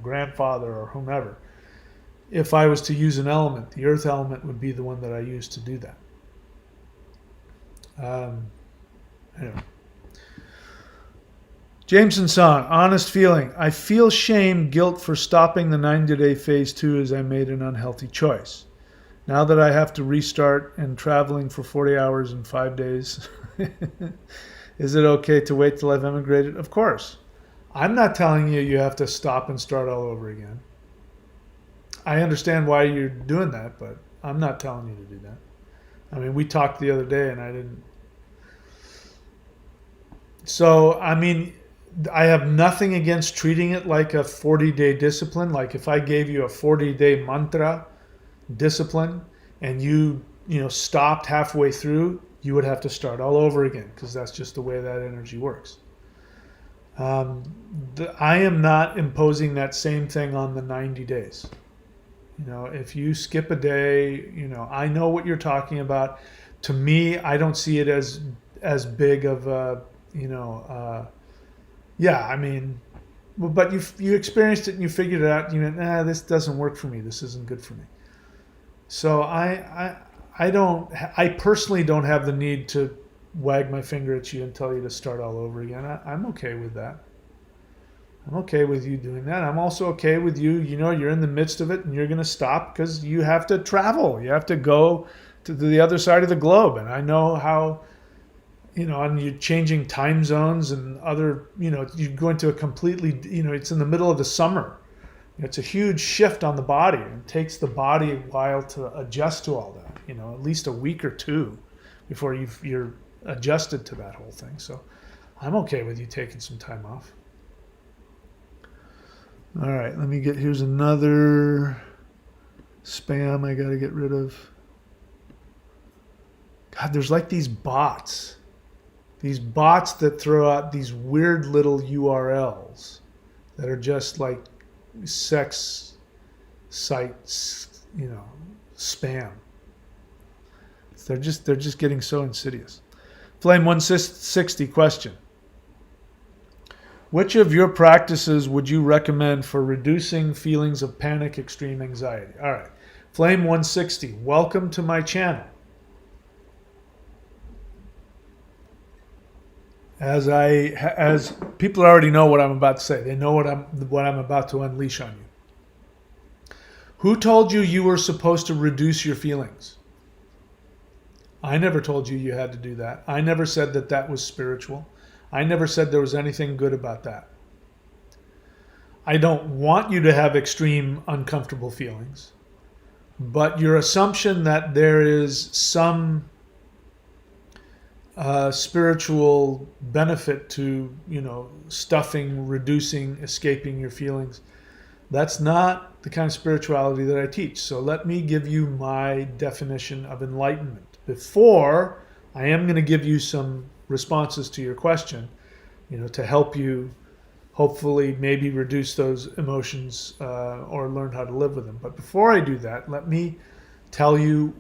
grandfather or whomever, if I was to use an element, the earth element would be the one that I use to do that. Anyway. Jameson-san, honest feeling. I feel shame, guilt for stopping the 90-day phase 2 as I made an unhealthy choice. Now that I have to restart and traveling for 40 hours in 5 days, is it okay to wait till I've emigrated? Of course. I'm not telling you you have to stop and start all over again. I understand why you're doing that, but I'm not telling you to do that. We talked the other day and I didn't. So, I have nothing against treating it like a 40-day discipline. Like if I gave you a 40-day mantra discipline and you stopped halfway through, you would have to start all over again because that's just the way that energy works. I am not imposing that same thing on the 90 days. If you skip a day, I know what you're talking about. To me, I don't see it as big of a, yeah, I mean, but you experienced it and you figured it out. This doesn't work for me. This isn't good for me. So I personally don't have the need to wag my finger at you and tell you to start all over again. I'm okay with that. I'm okay with you doing that. I'm also okay with you, you're in the midst of it and you're going to stop because you have to travel. You have to go to the other side of the globe. And I know how, and you're changing time zones and other, you're going to a completely, it's in the middle of the summer. It's a huge shift on the body. It takes the body a while to adjust to all that, at least a week or two before you're adjusted to that whole thing. So I'm okay with you taking some time off. All right, here's another spam I got to get rid of. God, there's like these bots that throw out these weird little URLs that are just like sex sites, spam. They're just getting so insidious. Flame 160 question. Which of your practices would you recommend for reducing feelings of panic, extreme anxiety? All right. Flame 160, welcome to my channel. As people already know what I'm about to say. They know what I'm about to unleash on you. Who told you you were supposed to reduce your feelings? I never told you you had to do that. I never said that was spiritual. I never said there was anything good about that. I don't want you to have extreme uncomfortable feelings. But your assumption that there is some spiritual benefit to, stuffing, reducing, escaping your feelings, that's not the kind of spirituality that I teach. So let me give you my definition of enlightenment. Before I am going to give you some responses to your question, to help you hopefully maybe reduce those emotions or learn how to live with them. But before I do that, let me tell you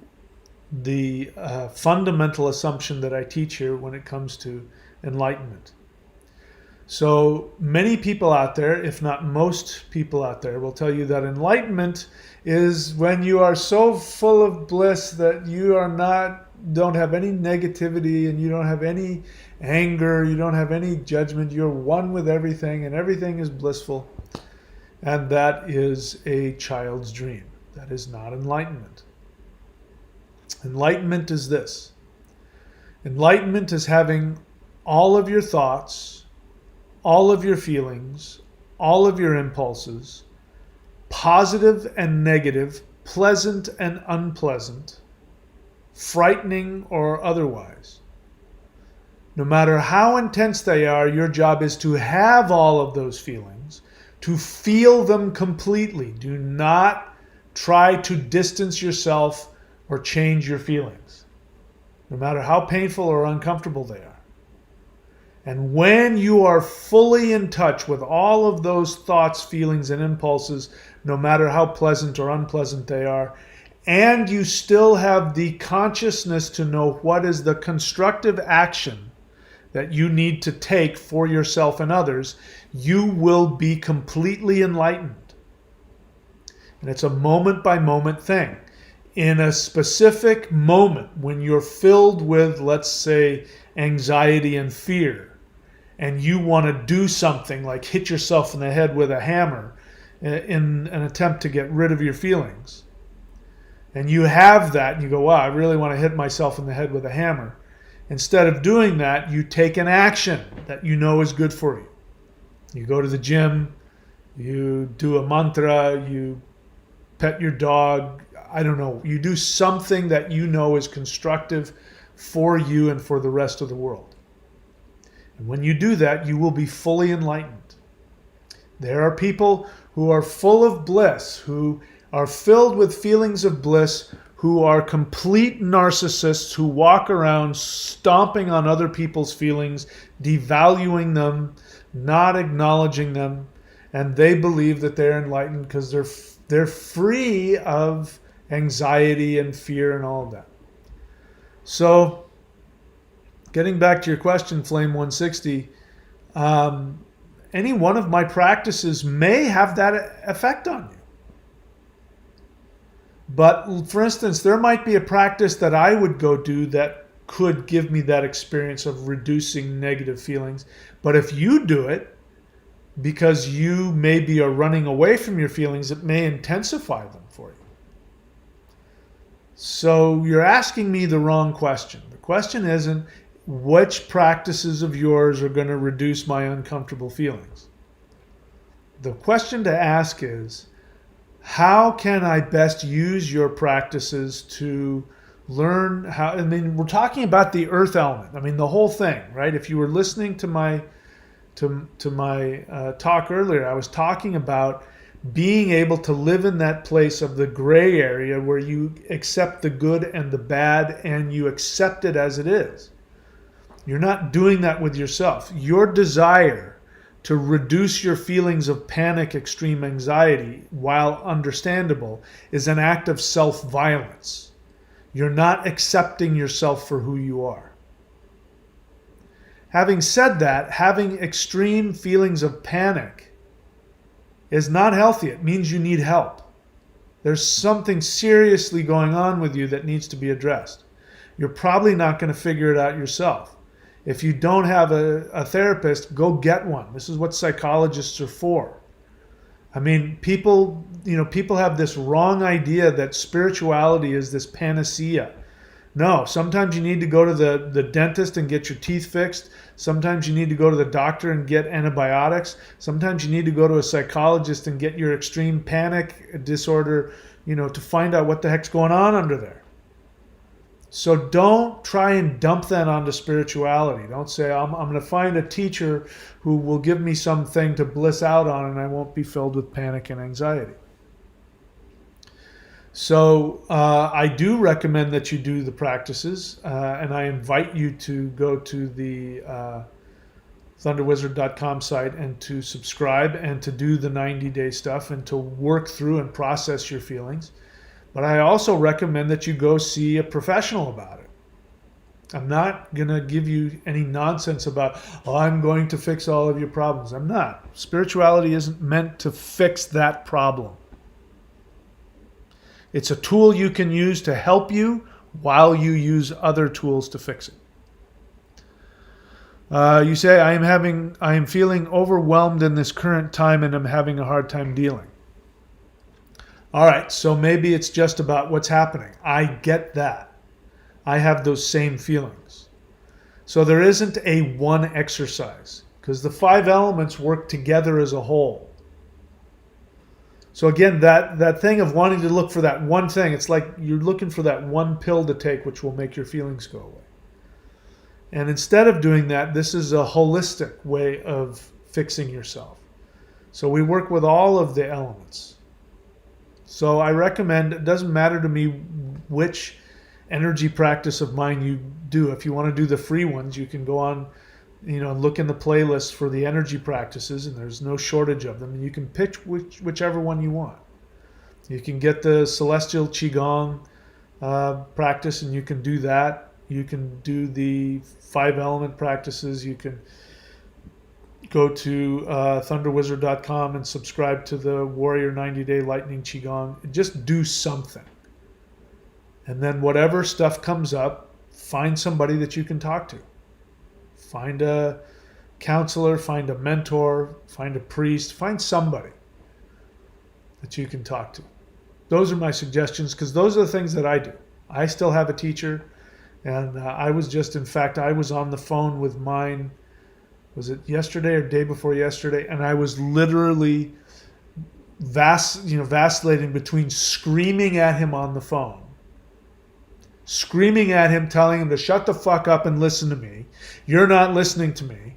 the fundamental assumption that I teach here when it comes to enlightenment. So many people out there, if not most people out there, will tell you that enlightenment is when you are so full of bliss that you don't have any negativity and you don't have any anger, you don't have any judgment, you're one with everything and everything is blissful. And that is a child's dream. That is not enlightenment. Enlightenment is this. Enlightenment is having all of your thoughts, all of your feelings, all of your impulses, positive and negative, pleasant and unpleasant, frightening or otherwise. No matter how intense they are, your job is to have all of those feelings, to feel them completely. Do not try to distance yourself or change your feelings, no matter how painful or uncomfortable they are. And when you are fully in touch with all of those thoughts, feelings, and impulses, no matter how pleasant or unpleasant they are, and you still have the consciousness to know what is the constructive action that you need to take for yourself and others, you will be completely enlightened. And it's a moment-by-moment thing. In a specific moment when you're filled with, let's say, anxiety and fear, and you want to do something like hit yourself in the head with a hammer in an attempt to get rid of your feelings, and you have that, and you go, wow, I really want to hit myself in the head with a hammer. Instead of doing that, you take an action that you know is good for you. You go to the gym, you do a mantra, you pet your dog, I don't know, you do something that you know is constructive for you and for the rest of the world. And when you do that, you will be fully enlightened. There are people who are full of bliss, who are filled with feelings of bliss, who are complete narcissists who walk around stomping on other people's feelings, devaluing them, not acknowledging them, and they believe that they're enlightened because they're free of anxiety and fear and all of that. So, getting back to your question, Flame 160, any one of my practices may have that effect on you. But for instance, there might be a practice that I would go do that could give me that experience of reducing negative feelings. But if you do it, because you maybe are running away from your feelings, it may intensify them for you. So you're asking me the wrong question. The question isn't which practices of yours are going to reduce my uncomfortable feelings. The question to ask is, how can I best use your practices to learn how? I mean, we're talking about the earth element. I mean, the whole thing, right? If you were listening to my talk earlier, I was talking about being able to live in that place of the gray area where you accept the good and the bad and you accept it as it is. You're not doing that with yourself. Your desire to reduce your feelings of panic, extreme anxiety, while understandable, is an act of self-violence. You're not accepting yourself for who you are. Having said that, having extreme feelings of panic is not healthy. It means you need help. There's something seriously going on with you that needs to be addressed. You're probably not going to figure it out yourself. If you don't have a therapist, go get one. This is what psychologists are for. I mean, people have this wrong idea that spirituality is this panacea. No, sometimes you need to go to the dentist and get your teeth fixed. Sometimes you need to go to the doctor and get antibiotics. Sometimes you need to go to a psychologist and get your extreme panic disorder, to find out what the heck's going on under there. So don't try and dump that onto spirituality. Don't say, I'm going to find a teacher who will give me something to bliss out on and I won't be filled with panic and anxiety. So I do recommend that you do the practices, and I invite you to go to the thunderwizard.com site and to subscribe and to do the 90-day stuff and to work through and process your feelings. But I also recommend that you go see a professional about it. I'm not going to give you any nonsense about, I'm going to fix all of your problems. I'm not. Spirituality isn't meant to fix that problem. It's a tool you can use to help you while you use other tools to fix it. You say, I am feeling overwhelmed in this current time and I'm having a hard time dealing. All right, so maybe it's just about what's happening. I get that. I have those same feelings. So there isn't a one exercise because the 5 elements work together as a whole. So again, that thing of wanting to look for that one thing, it's like you're looking for that one pill to take which will make your feelings go away. And instead of doing that, this is a holistic way of fixing yourself. So we work with all of the elements. So I recommend, it doesn't matter to me which energy practice of mine you do. If you want to do the free ones, you can go on, look in the playlist for the energy practices, and there's no shortage of them. And you can pick whichever one you want. You can get the Celestial Qigong practice, and you can do that. You can do the 5 element practices. You can go to thunderwizard.com and subscribe to the Warrior 90-Day Lightning Qigong. Just do something. And then whatever stuff comes up, find somebody that you can talk to. Find a counselor, find a mentor, find a priest, find somebody that you can talk to. Those are my suggestions because those are the things that I do. I still have a teacher, and I was on the phone with mine. Was it yesterday or day before yesterday? And I was literally vacillating between screaming at him on the phone, screaming at him, telling him to shut the fuck up and listen to me. You're not listening to me.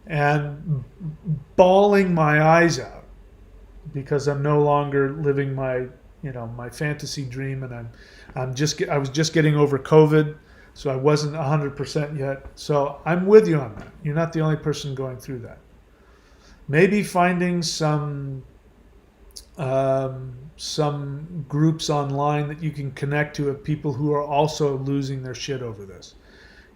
And bawling my eyes out because I'm no longer living my fantasy dream, and I was just getting over COVID. So I wasn't 100% yet. So I'm with you on that. You're not the only person going through that. Maybe finding some groups online that you can connect to of people who are also losing their shit over this.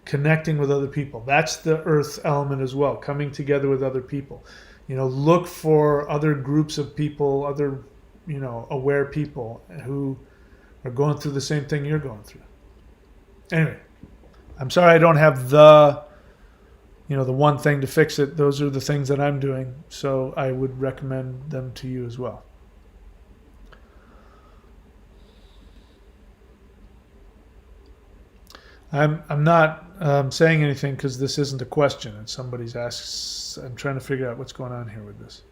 Connecting with other people. That's the earth element as well. Coming together with other people. Look for other groups of people, other, aware people who are going through the same thing you're going through. Anyway, I'm sorry I don't have the one thing to fix it. Those are the things that I'm doing. So I would recommend them to you as well. I'm not saying anything because this isn't a question. And somebody's asks. I'm trying to figure out what's going on here with this.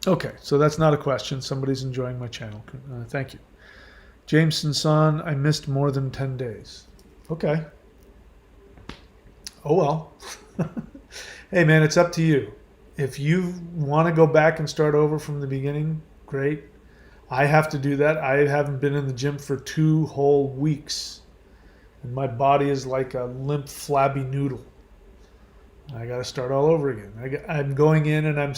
Okay, so that's not a question. Somebody's enjoying my channel. Thank you. Jameson Son, I missed more than 10 days. Okay. Oh well. Hey man, it's up to you. If you want to go back and start over from the beginning, great. I have to do that. I haven't been in the gym for 2 whole weeks. And my body is like a limp, flabby noodle. I got to start all over again. I'm going in and I'm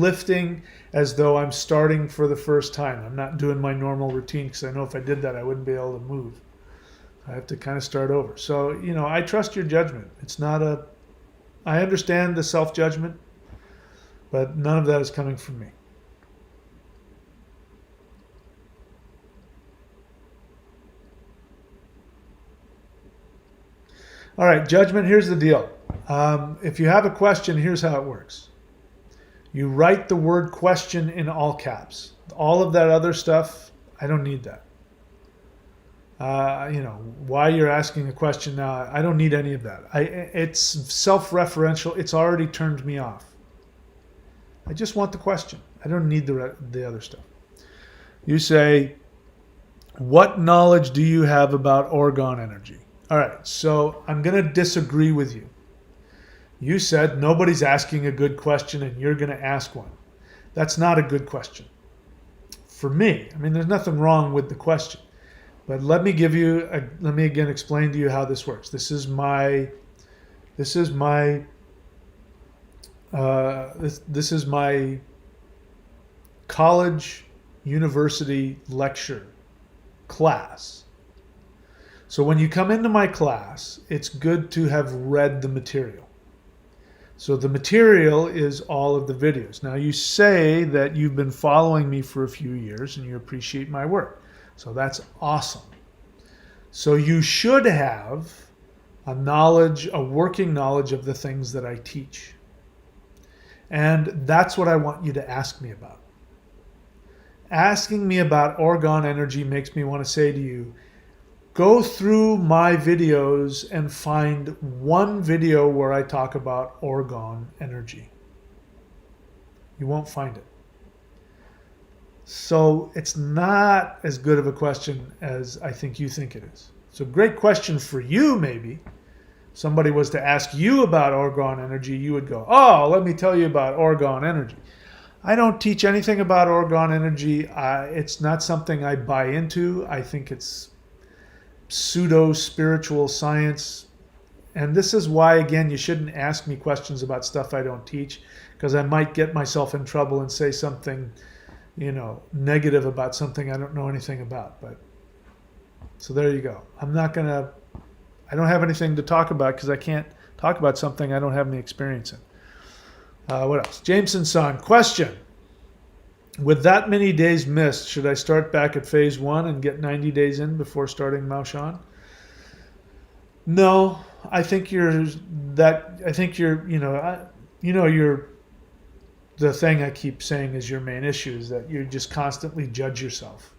lifting as though I'm starting for the first time. I'm not doing my normal routine because I know if I did that, I wouldn't be able to move. I have to kind of start over. So, I trust your judgment. I understand the self-judgment, but none of that is coming from me. All right, judgment, here's the deal. If you have a question, here's how it works. You write the word question in all caps. All of that other stuff, I don't need that. Why you're asking a question now, I don't need any of that. It's self-referential. It's already turned me off. I just want the question. I don't need the other stuff. You say, what knowledge do you have about orgone energy? All right, so I'm going to disagree with you. You said nobody's asking a good question and you're going to ask one. That's not a good question. For me, there's nothing wrong with the question. But let me again explain to you how this works. This is my college, university lecture class. So when you come into my class, it's good to have read the material. So the material is all of the videos. Now you say that you've been following me for a few years and you appreciate my work. So that's awesome. So you should have a working knowledge of the things that I teach. And that's what I want you to ask me about. Asking me about orgone energy makes me want to say to you, go through my videos and find one video where I talk about orgone energy. You won't find it. So it's not as good of a question as I think you think it is. So great question for you, maybe. Somebody was to ask you about orgone energy, you would go, oh, let me tell you about orgone energy. I don't teach anything about orgone energy. It's not something I buy into. I think it's pseudo-spiritual science. And this is why, again, you shouldn't ask me questions about stuff I don't teach, because I might get myself in trouble and say something negative about something I don't know anything about. But so there you go. I don't have anything to talk about because I can't talk about something I don't have any experience in. What else? Jameson Son, question. With that many days missed, should I start back at phase 1 and get 90 days in before starting Mao Shan? No, I think you're the thing I keep saying is your main issue is that you just constantly judge yourself.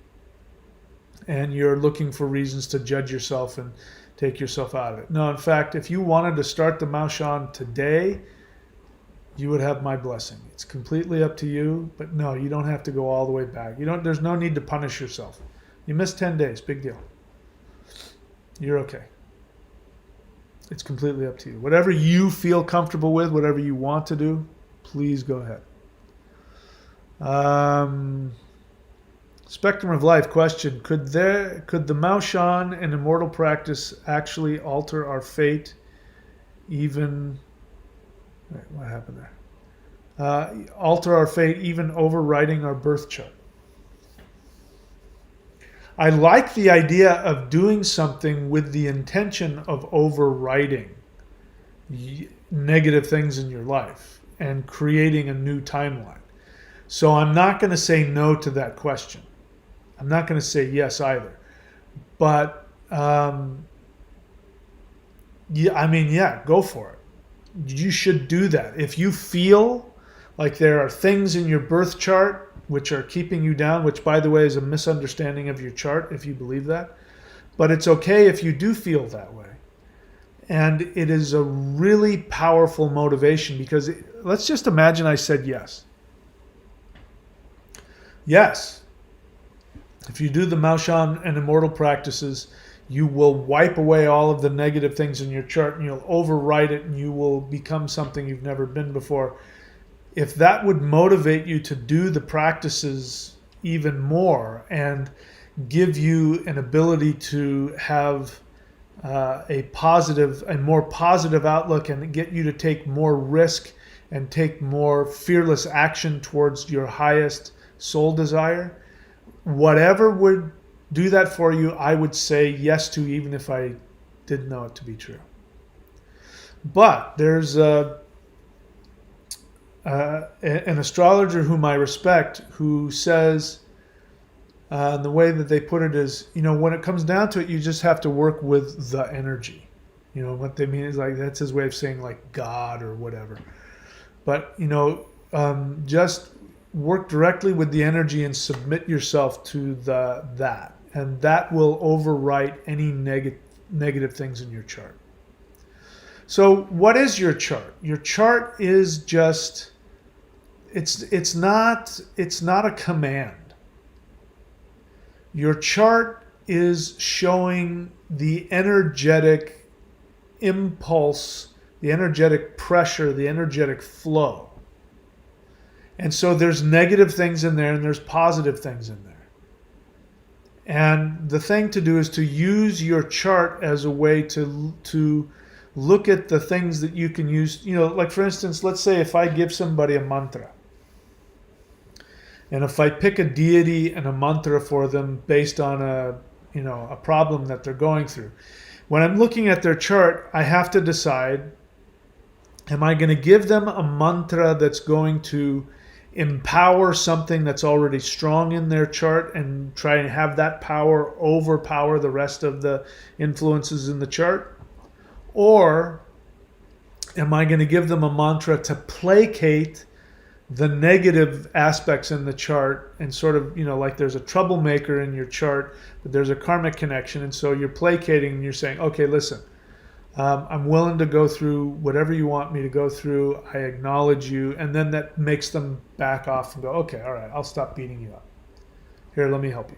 And you're looking for reasons to judge yourself and take yourself out of it. No, in fact, if you wanted to start the Mao Shan today, you would have my blessing. It's completely up to you, but no, you don't have to go all the way back. There's no need to punish yourself. You missed 10 days, big deal. You're okay. It's completely up to you. Whatever you feel comfortable with, whatever you want to do, please go ahead. Spectrum of Life question: could the Maoshan and immortal practice actually alter our fate? Even wait, what happened there? Alter our fate, even overriding our birth chart. I like the idea of doing something with the intention of overriding negative things in your life and creating a new timeline. So I'm not going to say no to that question. I'm not going to say yes either. But yeah, go for it. You should do that. If you feel like there are things in your birth chart which are keeping you down, which, by the way, is a misunderstanding of your chart if you believe that. But it's okay if you do feel that way. And it is a really powerful motivation, because let's just imagine I said yes. Yes. If you do the Maoshan and immortal practices, you will wipe away all of the negative things in your chart and you'll overwrite it and you will become something you've never been before. If that would motivate you to do the practices even more and give you an ability to have a more positive outlook and get you to take more risk and take more fearless action towards your highest soul desire, whatever would do that for you, I would say yes to, even if I didn't know it to be true. But there's an astrologer whom I respect who says, the way that they put it is, when it comes down to it, you just have to work with the energy. What they mean is, like, that's his way of saying, like, God or whatever. But, just work directly with the energy and submit yourself to that. And that will overwrite any negative things in your chart. So what is your chart? Your chart is just, it's not a command. Your chart is showing the energetic impulse, the energetic pressure, the energetic flow. And so there's negative things in there and there's positive things in there. And the thing to do is to use your chart as a way to look at the things that you can use. Like, for instance, let's say if I give somebody a mantra, and if I pick a deity and a mantra for them based on a problem that they're going through, when I'm looking at their chart, I have to decide, am I going to give them a mantra that's going to empower something that's already strong in their chart and try and have that power overpower the rest of the influences in the chart? Or am I going to give them a mantra to placate the negative aspects in the chart and sort of, like there's a troublemaker in your chart, but there's a karmic connection, and so you're placating and you're saying, okay, listen, I'm willing to go through whatever you want me to go through. I acknowledge you. And then that makes them back off and go, okay, all right, I'll stop beating you up. Here, let me help you.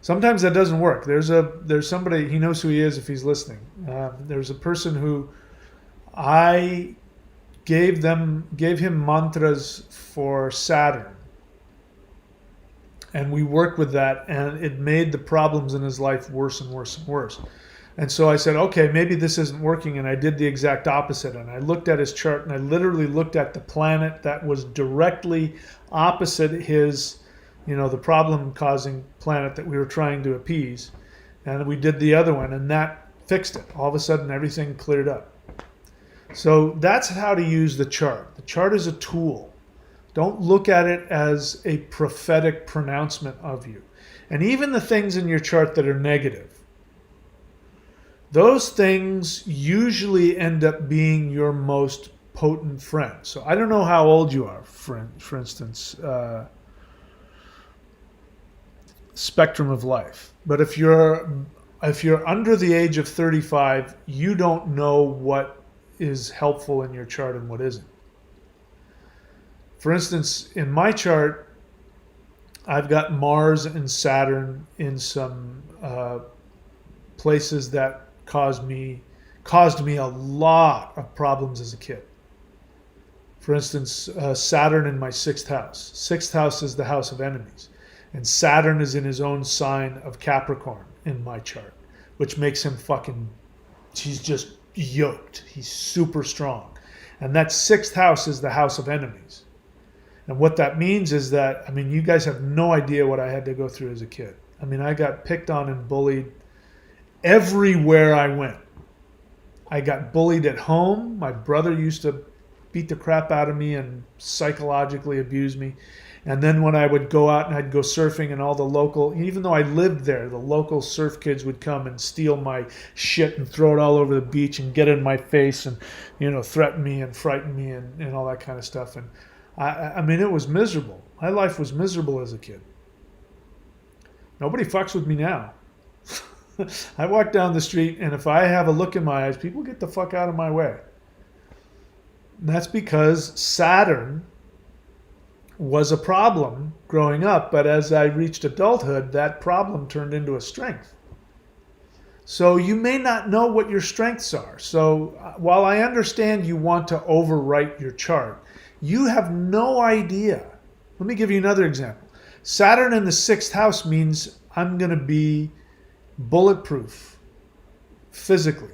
Sometimes that doesn't work. There's somebody, he knows who he is if he's listening. There's a person who I gave him mantras for Saturn. And we worked with that, and it made the problems in his life worse and worse and worse. And so I said, okay, maybe this isn't working. And I did the exact opposite. And I looked at his chart and I literally looked at the planet that was directly opposite his, the problem causing planet that we were trying to appease. And we did the other one and that fixed it. All of a sudden, everything cleared up. So that's how to use the chart. The chart is a tool. Don't look at it as a prophetic pronouncement of you. And even the things in your chart that are negative, those things usually end up being your most potent friend. So I don't know how old you are, for instance, spectrum of life. But if you're under the age of 35, you don't know what is helpful in your chart and what isn't. For instance, in my chart, I've got Mars and Saturn in some places that caused me a lot of problems as a kid. For instance, Saturn in my 6th house. 6th house is the house of enemies. And Saturn is in his own sign of Capricorn in my chart, which makes him he's just yoked. He's super strong. And that sixth house is the house of enemies. And what that means is that, I mean, you guys have no idea what I had to go through as a kid. I mean, I got picked on and bullied everywhere I went. I got bullied at home. My brother used to beat the crap out of me and psychologically abuse me. And then when I would go out and I'd go surfing, and all the local, even though I lived there, the local surf kids would come and steal my shit and throw it all over the beach and get in my face and, threaten me and frighten me and all that kind of stuff. And I mean, it was miserable. My life was miserable as a kid. Nobody fucks with me now. I walk down the street, and if I have a look in my eyes, people get the fuck out of my way. And that's because Saturn was a problem growing up, but as I reached adulthood, that problem turned into a strength. So you may not know what your strengths are. So while I understand you want to overwrite your chart, you have no idea. Let me give you another example. Saturn in the sixth house means I'm going to be bulletproof physically.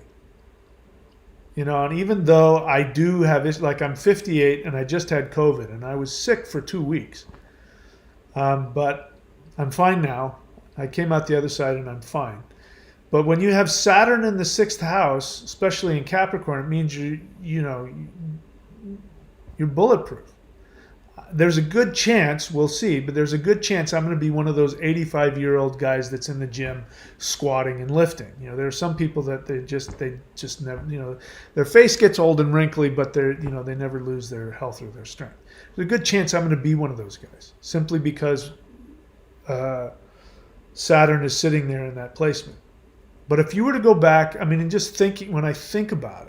And even though I do have this, like I'm 58 and I just had COVID and I was sick for 2 weeks. But I'm fine now. I came out the other side and I'm fine. But when you have Saturn in the sixth house, especially in Capricorn, it means you're bulletproof. There's a good chance, we'll see, but there's a good chance I'm going to be one of those 85-year-old guys that's in the gym squatting and lifting. There are some people that they just never, their face gets old and wrinkly, but they never lose their health or their strength. There's a good chance I'm going to be one of those guys, simply because Saturn is sitting there in that placement. But if you were to go back, I mean, and just thinking, when I think about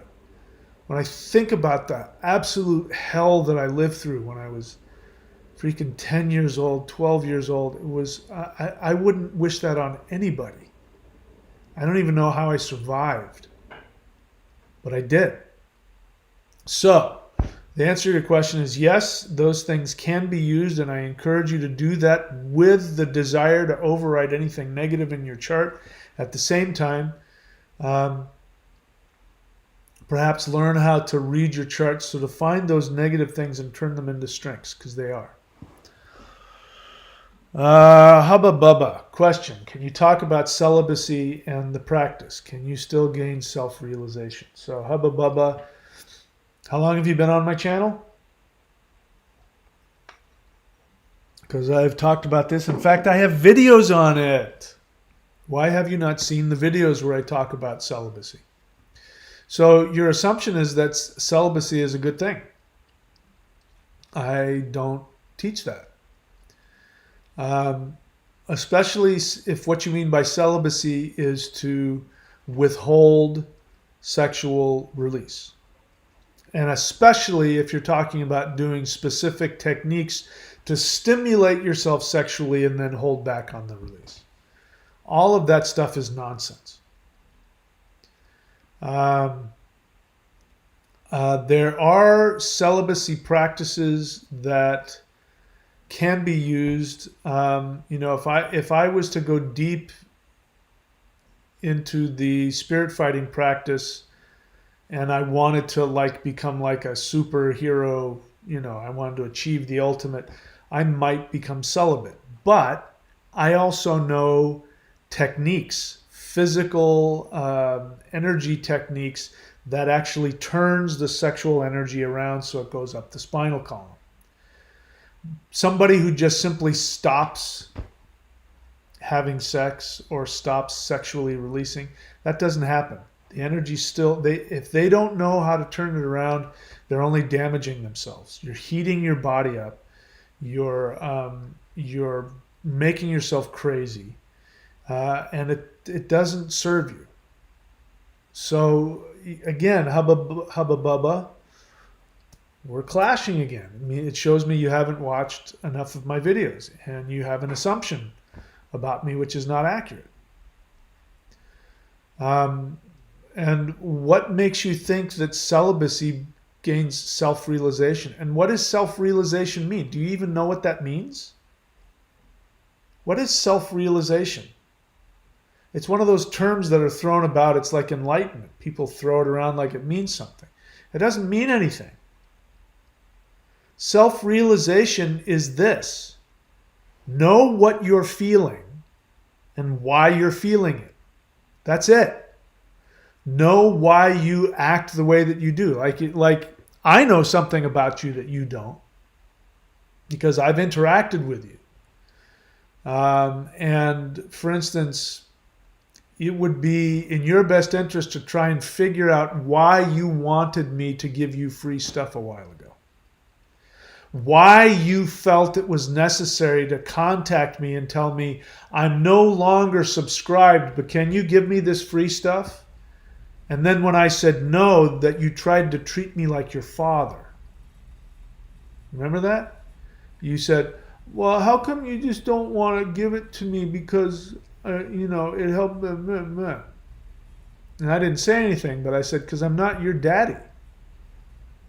the absolute hell that I lived through when I was freaking 10 years old, 12 years old, I wouldn't wish that on anybody. I don't even know how I survived, but I did. So the answer to your question is yes, those things can be used, and I encourage you to do that with the desire to override anything negative in your chart. At the same time, perhaps learn how to read your charts so to find those negative things and turn them into strengths, because they are. Hubba Bubba question: can you talk about celibacy and the practice? Can you still gain self-realization? So Hubba Bubba, how long have you been on my channel? Because I've talked about this. In fact, I have videos on it. Why have you not seen the videos where I talk about celibacy? So your assumption is that celibacy is a good thing. I don't teach that. Especially if what you mean by celibacy is to withhold sexual release. And especially if you're talking about doing specific techniques to stimulate yourself sexually and then hold back on the release. All of that stuff is nonsense. There are celibacy practices that can be used. If I was to go deep into the spirit fighting practice and I wanted to become like a superhero, I wanted to achieve the ultimate, I might become celibate. But I also know techniques, physical energy techniques that actually turns the sexual energy around so it goes up the spinal column. Somebody who just simply stops having sex or stops sexually releasing, that doesn't happen. The energy still, if they don't know how to turn it around, they're only damaging themselves. You're heating your body up. You're making yourself crazy. And it doesn't serve you. So again, hubba bubba, we're clashing again. I mean, it shows me you haven't watched enough of my videos and you have an assumption about me which is not accurate. And what makes you think that celibacy gains self-realization? And what does self-realization mean? Do you even know what that means? What is self-realization? It's one of those terms that are thrown about. It's like enlightenment. People throw it around like it means something. It doesn't mean anything. Self-realization is this. Know what you're feeling and why you're feeling it. That's it. Know why you act the way that you do. Like I know something about you that you don't because I've interacted with you. And for instance, it would be in your best interest to try and figure out why you wanted me to give you free stuff a while ago. Why you felt it was necessary to contact me and tell me, I'm no longer subscribed, but can you give me this free stuff? And then when I said no, that you tried to treat me like your father. Remember that? You said, well, how come you just don't want to give it to me because, it helped. And I didn't say anything, but I said, because I'm not your daddy.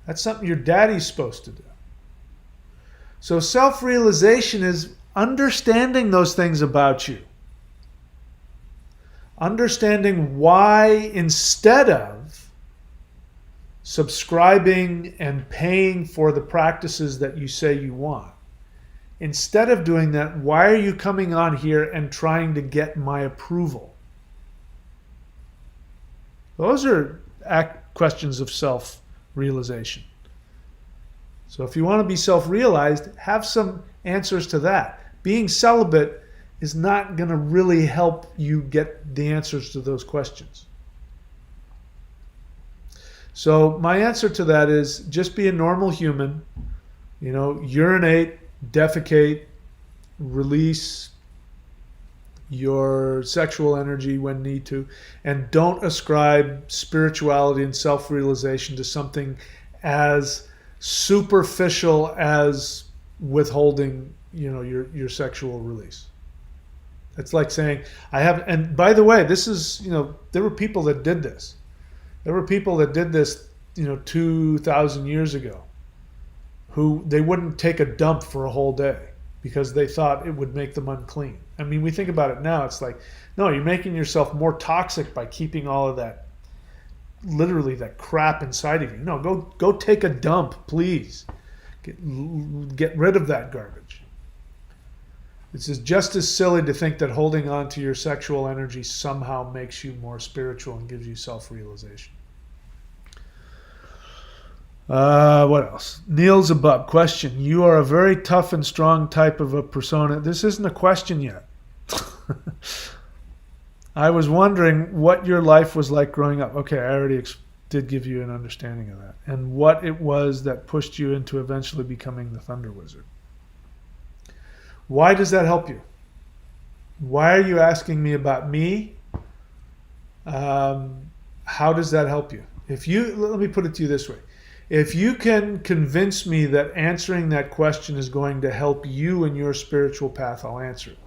That's something your daddy's supposed to do. So self-realization is understanding those things about you. Understanding why, instead of subscribing and paying for the practices that you say you want, instead of doing that, why are you coming on here and trying to get my approval? Those are questions of self-realization. So if you want to be self-realized, have some answers to that. Being celibate is not going to really help you get the answers to those questions. So my answer to that is just be a normal human. Urinate, defecate, release your sexual energy when need to, and don't ascribe spirituality and self-realization to something as superficial as withholding, your sexual release. It's like saying, and by the way, this is, there were people that did this. There were people that did this, 2,000 years ago, who they wouldn't take a dump for a whole day because they thought it would make them unclean. I mean, we think about it now, it's like, no, you're making yourself more toxic by keeping all of that, literally that crap inside of you. No, go take a dump, please. Get rid of that garbage. This is just as silly to think that holding on to your sexual energy somehow makes you more spiritual and gives you self-realization. What else? Neil Zabub, question. You are a very tough and strong type of a persona. This isn't a question yet. I was wondering what your life was like growing up. Okay, I already did give you an understanding of that. And what it was that pushed you into eventually becoming the Thunder Wizard. Why does that help you? Why are you asking me about me? How does that help you? Let me put it to you this way. If you can convince me that answering that question is going to help you in your spiritual path, I'll answer it.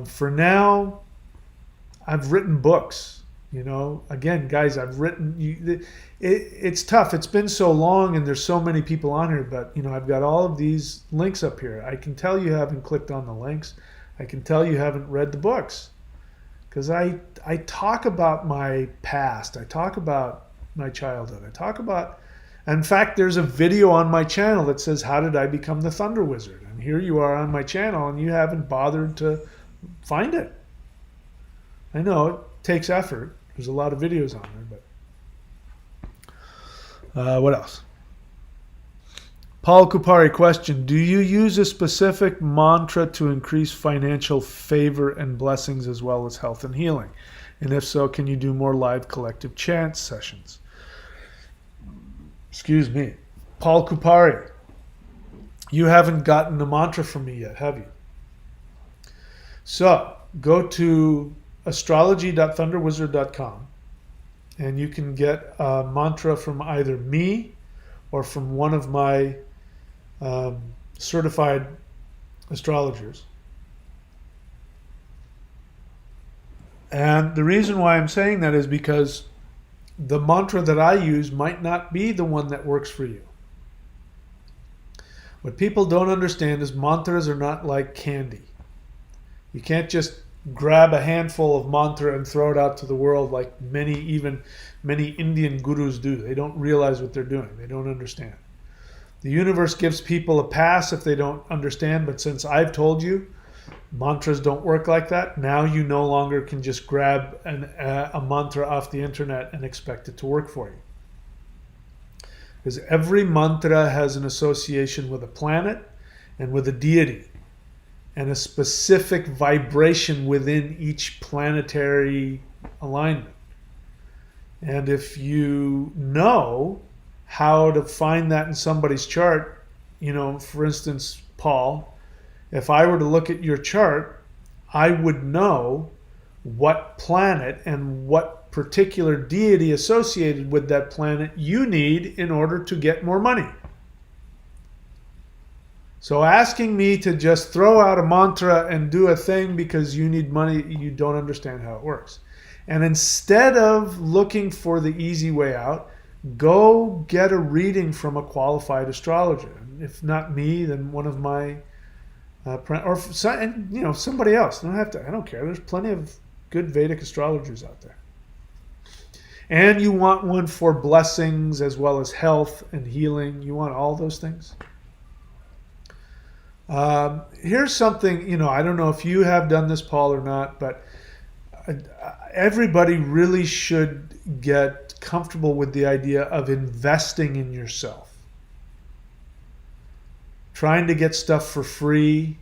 For now, I've written books. Again, guys, I've written. It's tough. It's been so long, and there's so many people on here. But I've got all of these links up here. I can tell you haven't clicked on the links. I can tell you haven't read the books, because I talk about my past. I talk about my childhood. I talk about. In fact, there's a video on my channel that says, "How did I become the Thunder Wizard?" And here you are on my channel, and you haven't bothered to find it. I know it takes effort. There's a lot of videos on there, but what else? Paul Kupari, question. Do you use a specific mantra to increase financial favor and blessings as well as health and healing? And if so, can you do more live collective chant sessions? Excuse me. Paul Kupari, you haven't gotten the mantra from me yet, have you? So go to astrology.thunderwizard.com and you can get a mantra from either me or from one of my certified astrologers. And the reason why I'm saying that is because the mantra that I use might not be the one that works for you. What people don't understand is mantras are not like candy. You can't just grab a handful of mantra and throw it out to the world like many Indian gurus do. They don't realize what they're doing. They don't understand. The universe gives people a pass if they don't understand, but since I've told you mantras don't work like that, now you no longer can just grab a mantra off the internet and expect it to work for you. Because every mantra has an association with a planet and with a deity and a specific vibration within each planetary alignment. And if you know how to find that in somebody's chart, for instance, Paul, if I were to look at your chart, I would know what planet and what particular deity associated with that planet you need in order to get more money. So asking me to just throw out a mantra and do a thing because you need money, you don't understand how it works. And instead of looking for the easy way out, go get a reading from a qualified astrologer. If not me, then one of my somebody else. I don't care. There's plenty of good Vedic astrologers out there. And you want one for blessings as well as health and healing. You want all those things. Here's something, I don't know if you have done this, Paul, or not, but everybody really should get comfortable with the idea of investing in yourself. Trying to get stuff for free.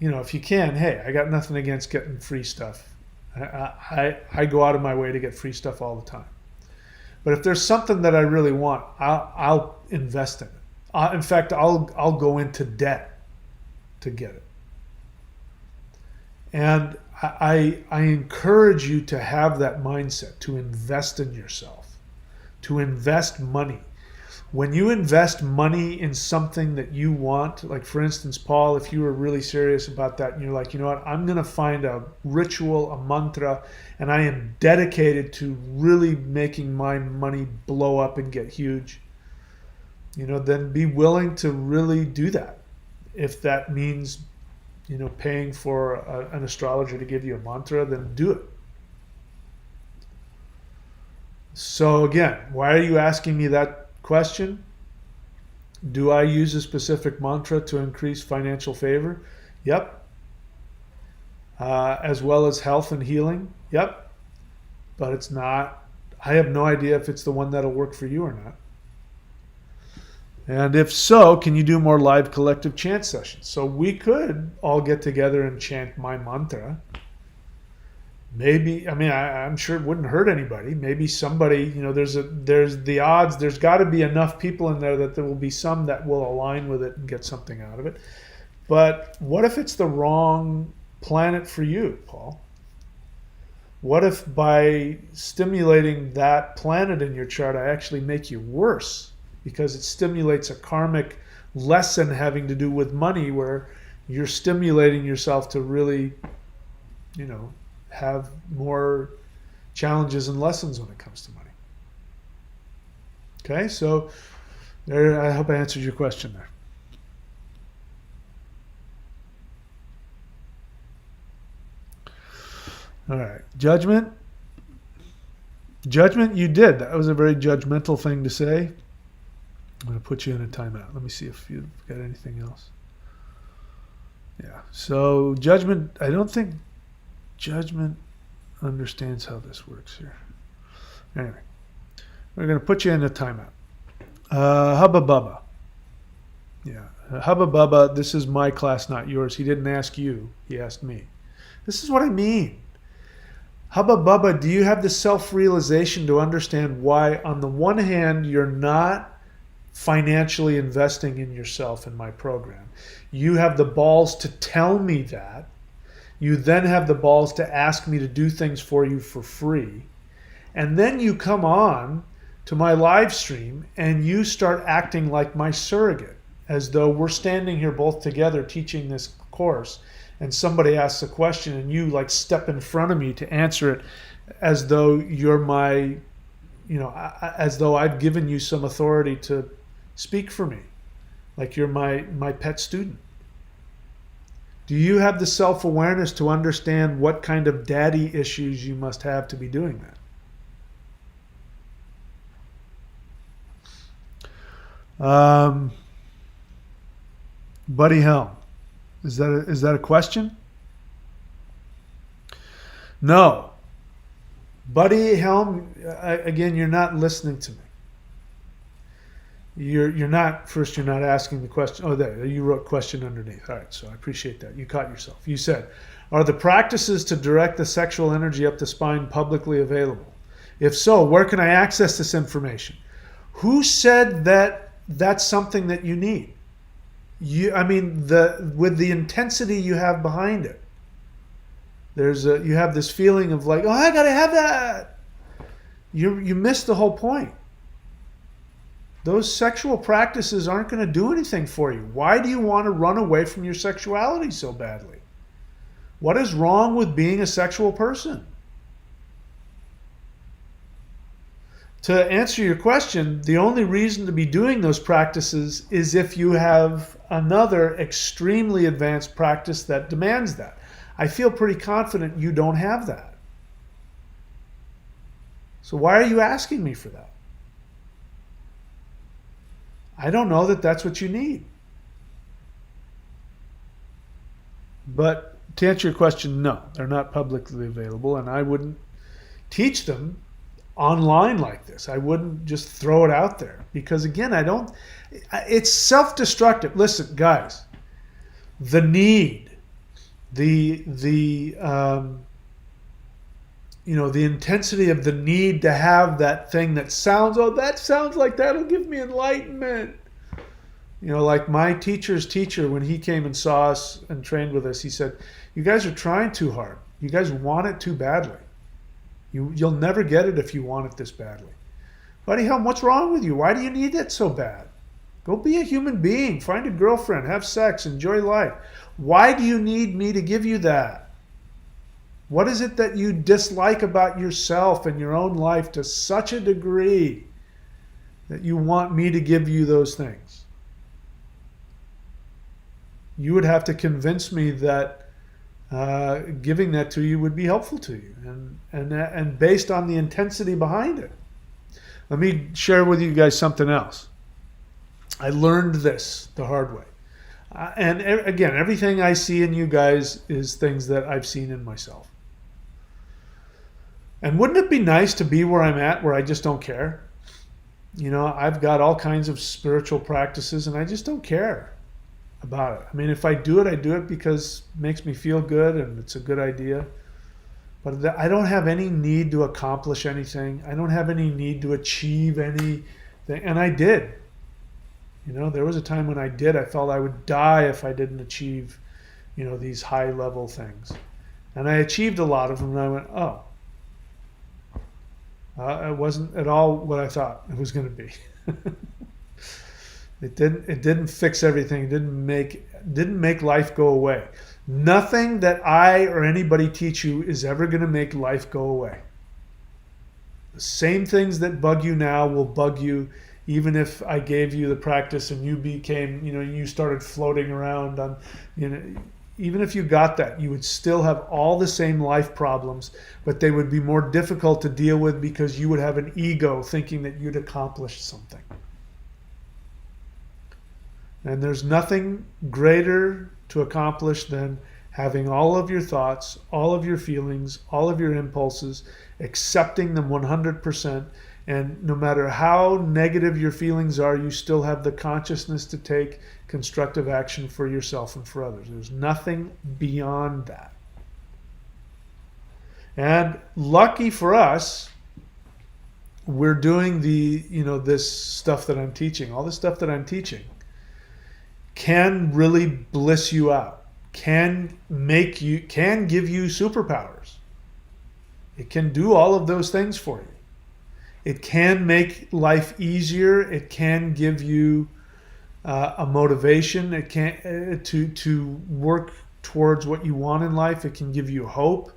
If you can, hey, I got nothing against getting free stuff. I go out of my way to get free stuff all the time. But if there's something that I really want, I'll invest in it. In fact, I'll go into debt to get it. And I encourage you to have that mindset, to invest in yourself, to invest money. When you invest money in something that you want, like for instance, Paul, if you were really serious about that and you're like, you know what, I'm going to find a ritual, a mantra, and I am dedicated to really making my money blow up and get huge, then be willing to really do that. If that means, paying for an astrologer to give you a mantra, then do it. So again, why are you asking me that question? Do I use a specific mantra to increase financial favor? Yep. As well as health and healing? Yep. But it's not, I have no idea if it's the one that'll work for you or not. And if so, can you do more live collective chant sessions? So we could all get together and chant my mantra. Maybe, I'm sure it wouldn't hurt anybody. Maybe somebody, there's the odds, there's got to be enough people in there that there will be some that will align with it and get something out of it. But what if it's the wrong planet for you, Paul? What if by stimulating that planet in your chart, I actually make you worse because it stimulates a karmic lesson having to do with money where you're stimulating yourself to really, have more challenges and lessons when it comes to money. Okay, so there, I hope I answered your question there. All right, judgment. Judgment, you did. That was a very judgmental thing to say. I'm going to put you in a timeout. Let me see if you've got anything else. Yeah, so judgment, I don't think judgment understands how this works here. Anyway, we're going to put you in a timeout. Hubba Bubba. Yeah, Hubba Bubba, this is my class, not yours. He didn't ask you, he asked me. This is what I mean. Hubba Bubba, do you have the self-realization to understand why, on the one hand, you're not financially investing in yourself in my program? You have the balls to tell me that. You then have the balls to ask me to do things for you for free. And then you come on to my live stream and you start acting like my surrogate, as though we're standing here both together teaching this course, and somebody asks a question and you like step in front of me to answer it as though you're my, as though I've given you some authority to speak for me, like you're my pet student. Do you have the self-awareness to understand what kind of daddy issues you must have to be doing that? Buddy Helm, is that a question? No. Buddy Helm, again, you're not listening to me. You're not asking the question. Oh, there, you wrote question underneath. All right, so I appreciate that. You caught yourself. You said, are the practices to direct the sexual energy up the spine publicly available? If so, where can I access this information? Who said that that's something that you need? With the intensity you have behind it, you have this feeling of like, oh, I gotta have that. You missed the whole point. Those sexual practices aren't going to do anything for you. Why do you want to run away from your sexuality so badly? What is wrong with being a sexual person? To answer your question, the only reason to be doing those practices is if you have another extremely advanced practice that demands that. I feel pretty confident you don't have that. So why are you asking me for that? I don't know that that's what you need. But to answer your question, no, they're not publicly available, and I wouldn't teach them online like this. I wouldn't just throw it out there because, again, it's self-destructive. Listen, guys, the need, the intensity of the need to have that thing that sounds like that'll give me enlightenment. Like my teacher's teacher, when he came and saw us and trained with us, he said, you guys are trying too hard. You guys want it too badly. You'll never get it if you want it this badly. Buddy Helm, what's wrong with you? Why do you need it so bad? Go be a human being. Find a girlfriend. Have sex. Enjoy life. Why do you need me to give you that? What is it that you dislike about yourself and your own life to such a degree that you want me to give you those things? You would have to convince me that giving that to you would be helpful to you, and based on the intensity behind it. Let me share with you guys something else. I learned this the hard way. And again, everything I see in you guys is things that I've seen in myself. And wouldn't it be nice to be where I'm at, where I just don't care? I've got all kinds of spiritual practices and I just don't care about it. I mean, if I do it because it makes me feel good and it's a good idea. But I don't have any need to accomplish anything. I don't have any need to achieve anything. And I did. There was a time when I did. I felt I would die if I didn't achieve, these high level things. And I achieved a lot of them and I went, oh. It wasn't at all what I thought it was going to be. It didn't fix everything. It didn't make life go away. Nothing that I or anybody teach you is ever going to make life go away. The same things that bug you now will bug you even if I gave you the practice and you became, you started floating around on, even if you got that, you would still have all the same life problems, but they would be more difficult to deal with because you would have an ego thinking that you'd accomplished something. And there's nothing greater to accomplish than having all of your thoughts, all of your feelings, all of your impulses, accepting them 100%. And no matter how negative your feelings are, you still have the consciousness to take constructive action for yourself and for others. There's nothing beyond that. And lucky for us, we're doing this stuff that I'm teaching. All the stuff that I'm teaching can really bliss you out, can give you superpowers. It can do all of those things for you. It can make life easier. It can give you a motivation. It can to work towards what you want in life. It can give you hope.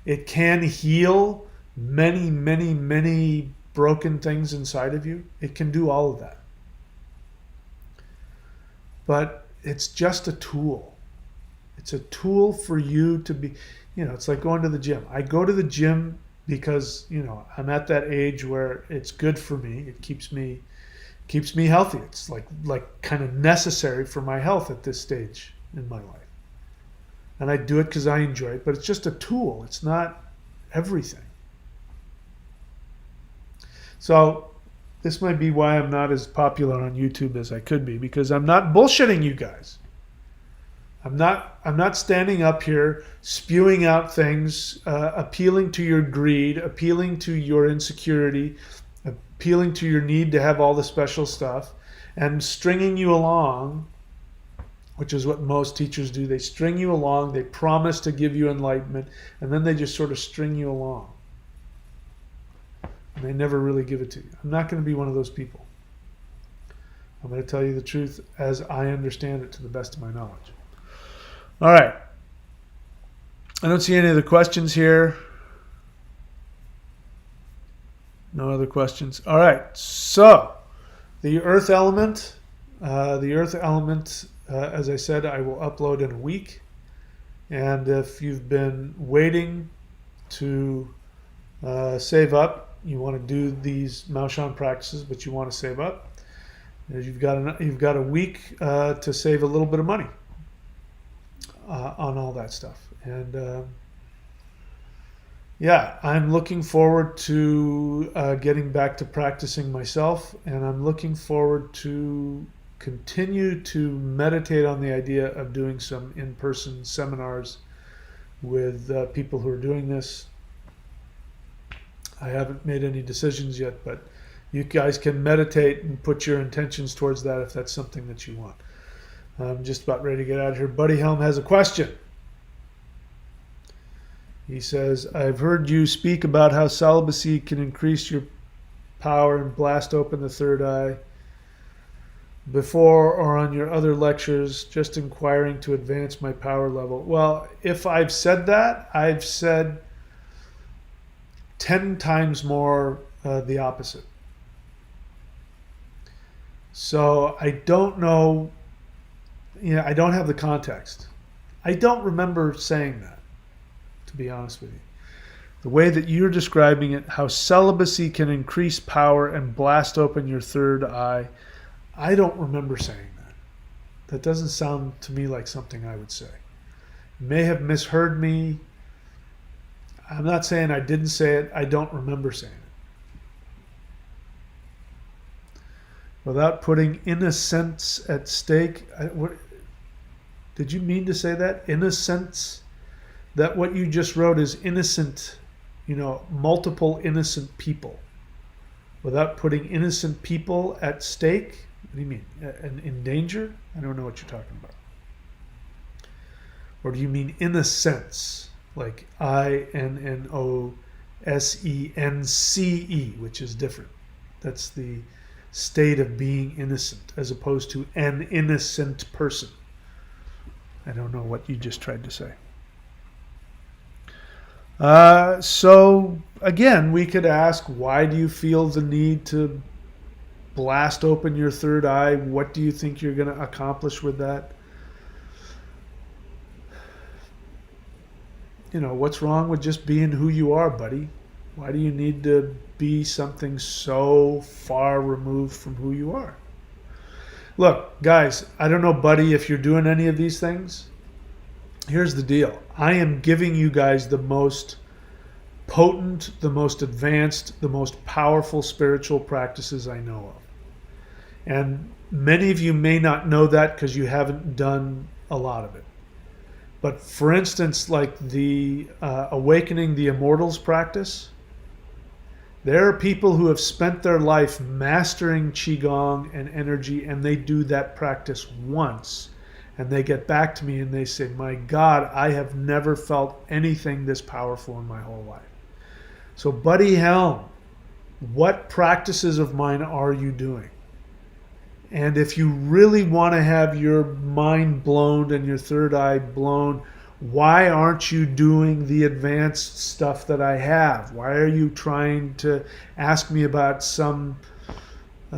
It can heal many, many, many broken things inside of you. It can do all of that. But it's just a tool. It's a tool for you to be, it's like going to the gym. I go to the gym because, I'm at that age where it's good for me. It keeps me healthy. It's like kind of necessary for my health at this stage in my life. And I do it because I enjoy it, but it's just a tool. It's not everything. So this might be why I'm not as popular on YouTube as I could be, because I'm not bullshitting you guys. I'm not standing up here spewing out things, appealing to your greed, appealing to your insecurity, appealing to your need to have all the special stuff, and stringing you along, which is what most teachers do. They string you along, they promise to give you enlightenment, and then they just sort of string you along. And they never really give it to you. I'm not going to be one of those people. I'm going to tell you the truth as I understand it to the best of my knowledge. All right. I don't see any other questions here. No other questions. All right. So, the earth element. As I said, I will upload in a week. And if you've been waiting to save up, you want to do these Maoshan practices, but you want to save up, you've got a week to save a little bit of money on all that stuff. And I'm looking forward to getting back to practicing myself, and I'm looking forward to continue to meditate on the idea of doing some in-person seminars with people who are doing this. I haven't made any decisions yet, but you guys can meditate and put your intentions towards that if that's something that you want. I'm just about ready to get out of here. Buddy Helm has a question. He says, I've heard you speak about how celibacy can increase your power and blast open the third eye before or on your other lectures, just inquiring to advance my power level. Well, if I've said that, I've said 10 times more the opposite. So I don't know, I don't have the context. I don't remember saying that, to be honest with you. The way that you're describing it, how celibacy can increase power and blast open your third eye, I don't remember saying that. That doesn't sound to me like something I would say. You may have misheard me. I'm not saying I didn't say it. I don't remember saying it. Without putting innocence at stake. Did you mean to say that? Innocence? That what you just wrote is innocent, multiple innocent people. Without putting innocent people at stake? What do you mean? In danger? I don't know what you're talking about. Or do you mean innocence? Like INNOSENCE, which is different. That's the state of being innocent, as opposed to an innocent person. I don't know what you just tried to say. So, again, we could ask, why do you feel the need to blast open your third eye? What do you think you're going to accomplish with that? What's wrong with just being who you are, buddy? Why do you need to be something so far removed from who you are? Look, guys, I don't know, buddy, if you're doing any of these things. Here's the deal. I am giving you guys the most potent, the most advanced, the most powerful spiritual practices I know of. And many of you may not know that because you haven't done a lot of it. But for instance, like the Awakening the Immortals practice, there are people who have spent their life mastering Qigong and energy, and they do that practice once. And they get back to me and they say, my God, I have never felt anything this powerful in my whole life. So, Buddy Helm, what practices of mine are you doing? And if you really want to have your mind blown and your third eye blown, why aren't you doing the advanced stuff that I have? Why are you trying to ask me about some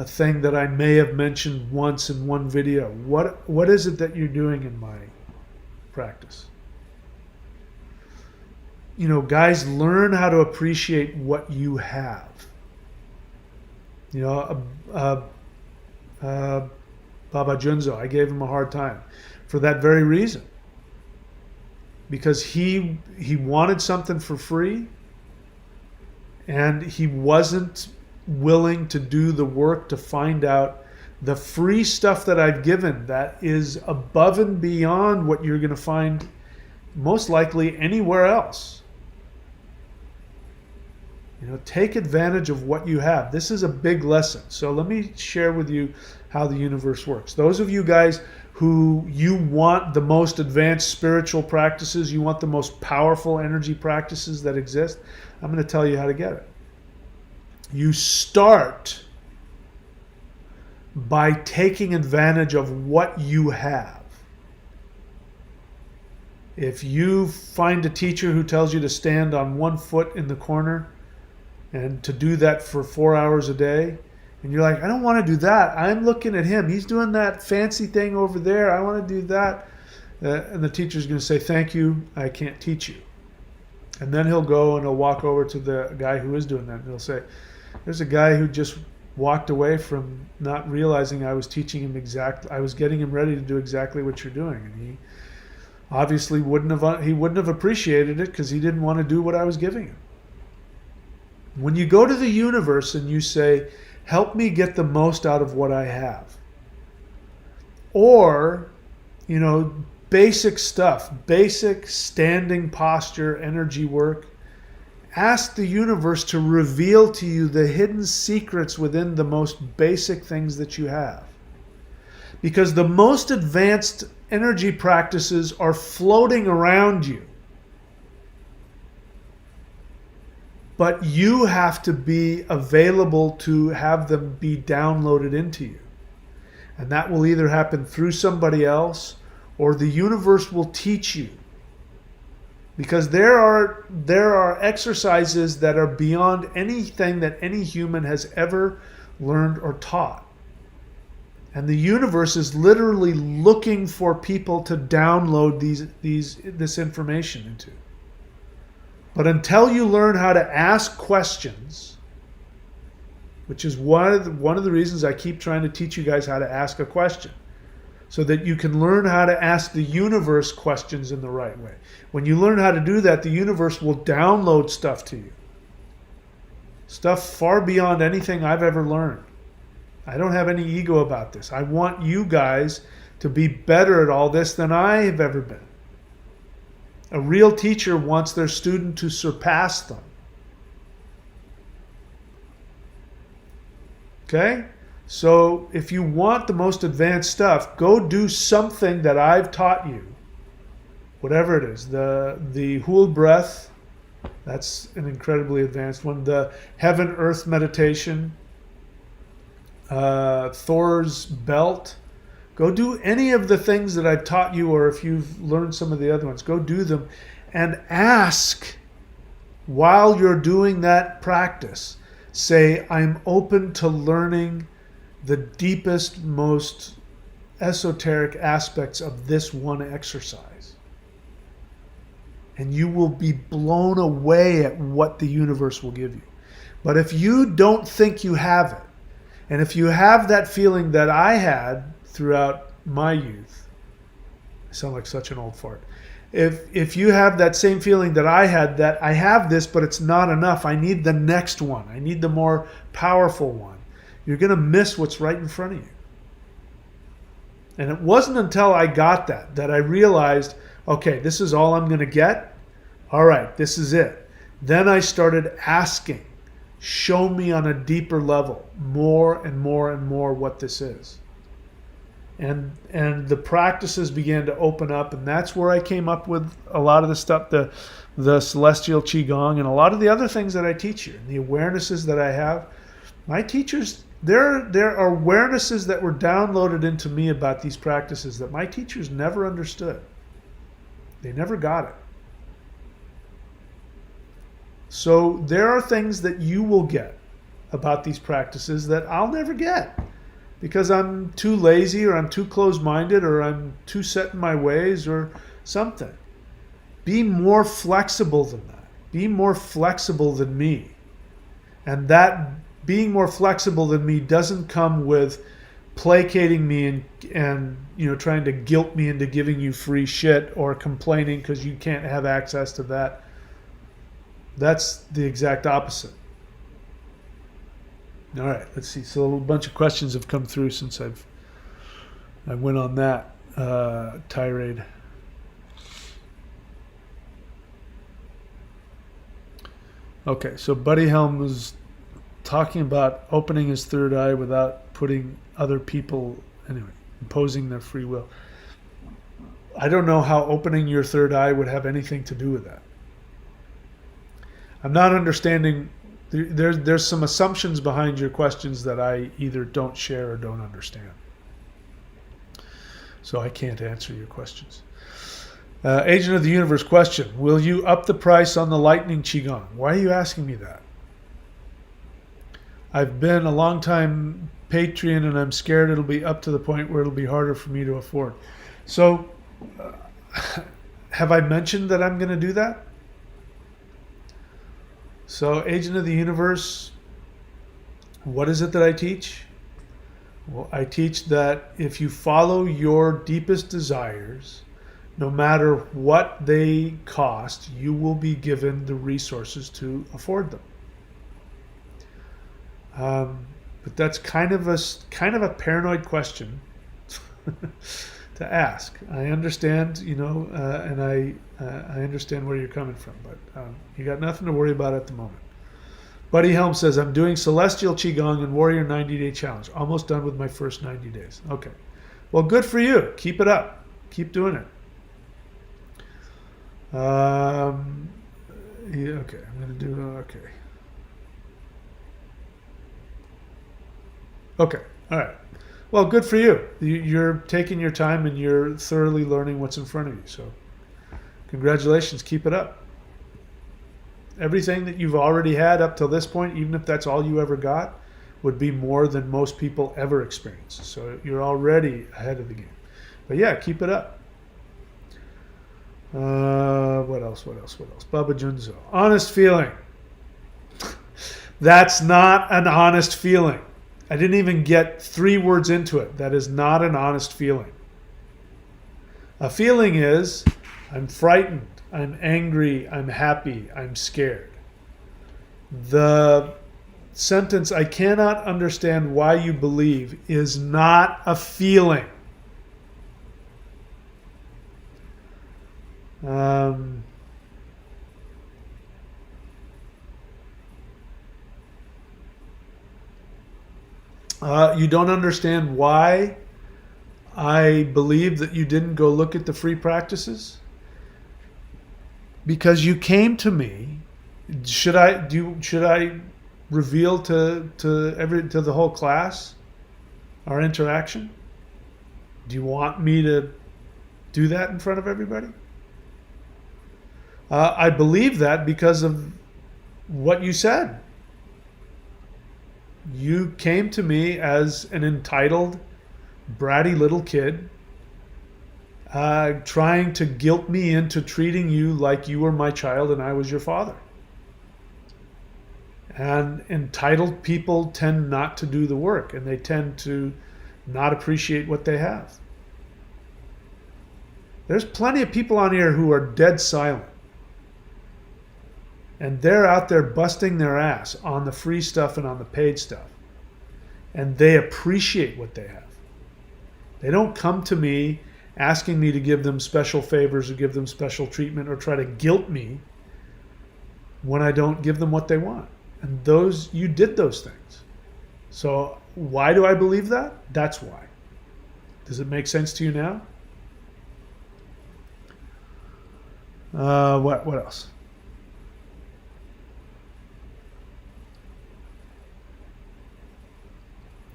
thing that I may have mentioned once in one video? What is it that you're doing in my practice. You know, guys, learn how to appreciate what you have. You know, Baba Junzo, I gave him a hard time for that very reason. Because he wanted something for free, and he wasn't willing to do the work to find out the free stuff that I've given that is above and beyond what you're going to find most likely anywhere else. You know, take advantage of what you have. This is a big lesson. So let me share with you how the universe works. Those of you guys who you want the most advanced spiritual practices, you want the most powerful energy practices that exist, I'm going to tell you how to get it. You start by taking advantage of what you have. If you find a teacher who tells you to stand on one foot in the corner and to do that for 4 hours a day, and you're like, I don't want to do that. I'm looking at him. He's doing that fancy thing over there. I want to do that. And the teacher's going to say, thank you, I can't teach you. And then he'll go and he'll walk over to the guy who is doing that. And he'll say, there's a guy who just walked away from not realizing I was teaching him I was getting him ready to do exactly what you're doing. And he obviously wouldn't have appreciated it because he didn't want to do what I was giving him. When you go to the universe and you say, help me get the most out of what I have. Or, you know, basic stuff, basic standing posture, energy work. Ask the universe to reveal to you the hidden secrets within the most basic things that you have. Because the most advanced energy practices are floating around you. But you have to be available to have them be downloaded into you. And that will either happen through somebody else or the universe will teach you. Because there are exercises that are beyond anything that any human has ever learned or taught. And the universe is literally looking for people to download this information into. But until you learn how to ask questions, which is one of the reasons I keep trying to teach you guys how to ask a question, so that you can learn how to ask the universe questions in the right way. When you learn how to do that, the universe will download stuff to you. Stuff far beyond anything I've ever learned. I don't have any ego about this. I want you guys to be better at all this than I have ever been. A real teacher wants their student to surpass them. Okay? So if you want the most advanced stuff, go do something that I've taught you. Whatever it is. The Hool breath, that's an incredibly advanced one. The heaven-earth meditation. Thor's belt. Go do any of the things that I've taught you, or if you've learned some of the other ones, go do them and ask while you're doing that practice. Say, I'm open to learning the deepest, most esoteric aspects of this one exercise. And you will be blown away at what the universe will give you. But if you don't think you have it, and if you have that feeling that I had throughout my youth, I sound like such an old fart. If you have that same feeling that I had, that I have this, but it's not enough, I need the next one, I need the more powerful one, you're going to miss what's right in front of you. And it wasn't until I got that I realized, okay, this is all I'm going to get. All right, this is it. Then I started asking, show me on a deeper level, more and more and more what this is. And the practices began to open up, and that's where I came up with a lot of the stuff, the celestial qigong, and a lot of the other things that I teach you, and the awarenesses that I have. My teachers, there are awarenesses that were downloaded into me about these practices that my teachers never understood. They never got it. So there are things that you will get about these practices that I'll never get. Because I'm too lazy, or I'm too closed-minded, or I'm too set in my ways, or something. Be more flexible than that. Be more flexible than me. And that being more flexible than me doesn't come with placating me and trying to guilt me into giving you free shit or complaining because you can't have access to that. That's the exact opposite. All right, let's see. So a bunch of questions have come through since I went on that tirade. Okay, so Buddy Helm was talking about opening his third eye without putting other people, imposing their free will. I don't know how opening your third eye would have anything to do with that. I'm not understanding. There's some assumptions behind your questions that I either don't share or don't understand. So I can't answer your questions. Agent of the Universe question. Will you up the price on the Lightning Qigong? Why are you asking me that? I've been a long time Patreon and I'm scared it'll be up to the point where it'll be harder for me to afford. So have I mentioned that I'm going to do that? So Agent of the Universe, what is it that I teach? Well, I teach that if you follow your deepest desires, no matter what they cost, you will be given the resources to afford them. But that's kind of a paranoid question to ask. I understand, and I understand where you're coming from, but you got nothing to worry about at the moment. Buddy Helm says, I'm doing Celestial Qigong and Warrior 90-Day Challenge. Almost done with my first 90 days. Okay. Well, good for you. Keep it up. Keep doing it. Okay. I'm going to do, okay. Okay. All right. Well, good for you. You're taking your time and you're thoroughly learning what's in front of you. So congratulations. Keep it up. Everything that you've already had up till this point, even if that's all you ever got, would be more than most people ever experience. So you're already ahead of the game. But yeah, keep it up. What else? Baba Junzo. Honest feeling. That's not an honest feeling. I didn't even get 3 words into it. That is not an honest feeling. A feeling is, I'm frightened, I'm angry, I'm happy, I'm scared. The sentence, I cannot understand why you believe, is not a feeling. You don't understand why I believe that you didn't go look at the free practices? Because you came to me. Should I reveal to the whole class our interaction? Do you want me to do that in front of everybody? I believe that because of what you said. You came to me as an entitled, bratty little kid, trying to guilt me into treating you like you were my child and I was your father. And entitled people tend not to do the work, and they tend to not appreciate what they have. There's plenty of people on here who are dead silent. And they're out there busting their ass on the free stuff and on the paid stuff. And they appreciate what they have. They don't come to me asking me to give them special favors or give them special treatment or try to guilt me when I don't give them what they want. And you did those things. So why do I believe that? That's why. Does it make sense to you now? What else?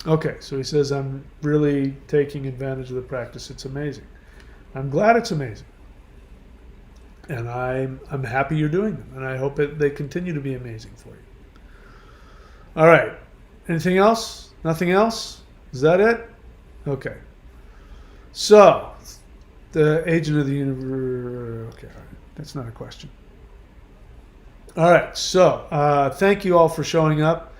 Okay, so he says, I'm really taking advantage of the practice. It's amazing. I'm glad it's amazing. And I'm happy you're doing them. And I hope they continue to be amazing for you. All right. Anything else? Nothing else? Is that it? Okay. So, The agent of the universe. Okay, all right. That's not a question. All right, so thank you all for showing up.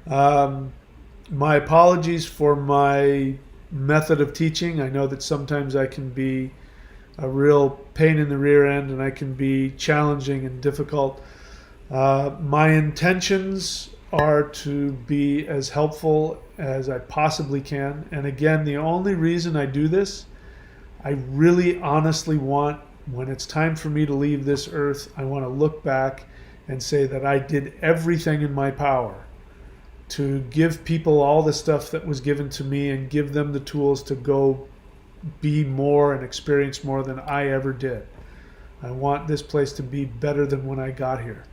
My apologies for my method of teaching. I know that sometimes I can be a real pain in the rear end and I can be challenging and difficult. My intentions are to be as helpful as I possibly can. And again, the only reason I do this, I really honestly want, when it's time for me to leave this earth, I want to look back and say that I did everything in my power to give people all the stuff that was given to me and give them the tools to go be more and experience more than I ever did. I want this place to be better than when I got here.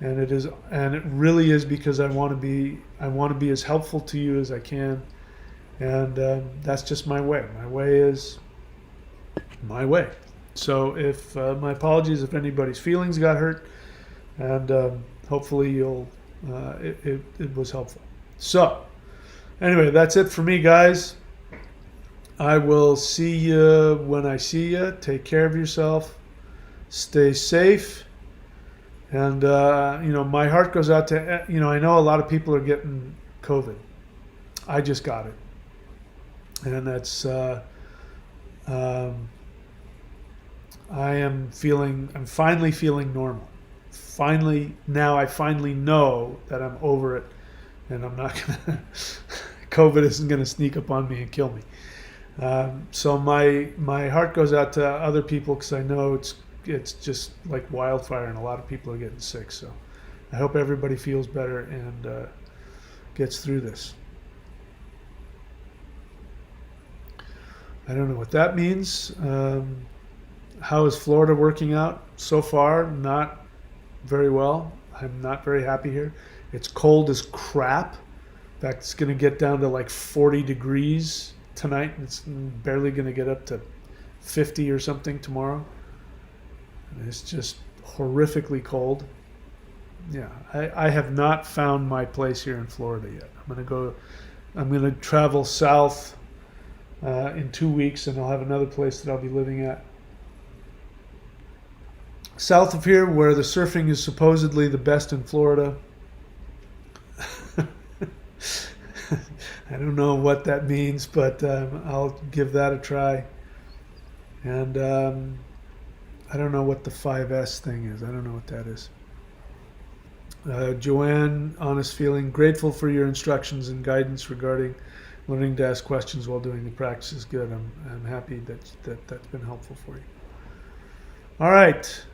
And it really is because I want to be as helpful to you as I can. And that's just my way. My way is my way. So if my apologies if anybody's feelings got hurt, and hopefully it was helpful. So anyway, that's it for me, guys. I will see you when I see you. Take care of yourself. Stay safe. And my heart goes out to, I know a lot of people are getting COVID. I just got it, and that's I'm finally feeling normal. Now I finally know that I'm over it, and I'm not gonna COVID isn't gonna sneak up on me and kill me. So my heart goes out to other people, because I know it's just like wildfire and a lot of people are getting sick. So I hope everybody feels better and gets through this. I don't know what that means. How is Florida working out? So far, not very well. I'm not very happy here. It's cold as crap. In fact, it's going to get down to like 40 degrees tonight. It's barely going to get up to 50 or something tomorrow. It's just horrifically cold. Yeah, I have not found my place here in Florida yet. I'm going to travel south in 2 weeks, and I'll have another place that I'll be living at south of here, where the surfing is supposedly the best in Florida. I don't know what that means, but I'll give that a try. And I don't know what the 5S thing is. I don't know what that is. Joanne, honest feeling, grateful for your instructions and guidance regarding learning to ask questions while doing the practice is good. I'm happy that's been helpful for you. All right.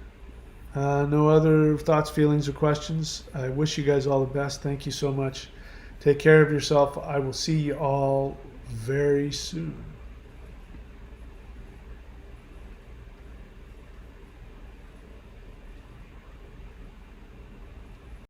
No other thoughts, feelings, or questions. I wish you guys all the best. Thank you so much. Take care of yourself. I will see you all very soon.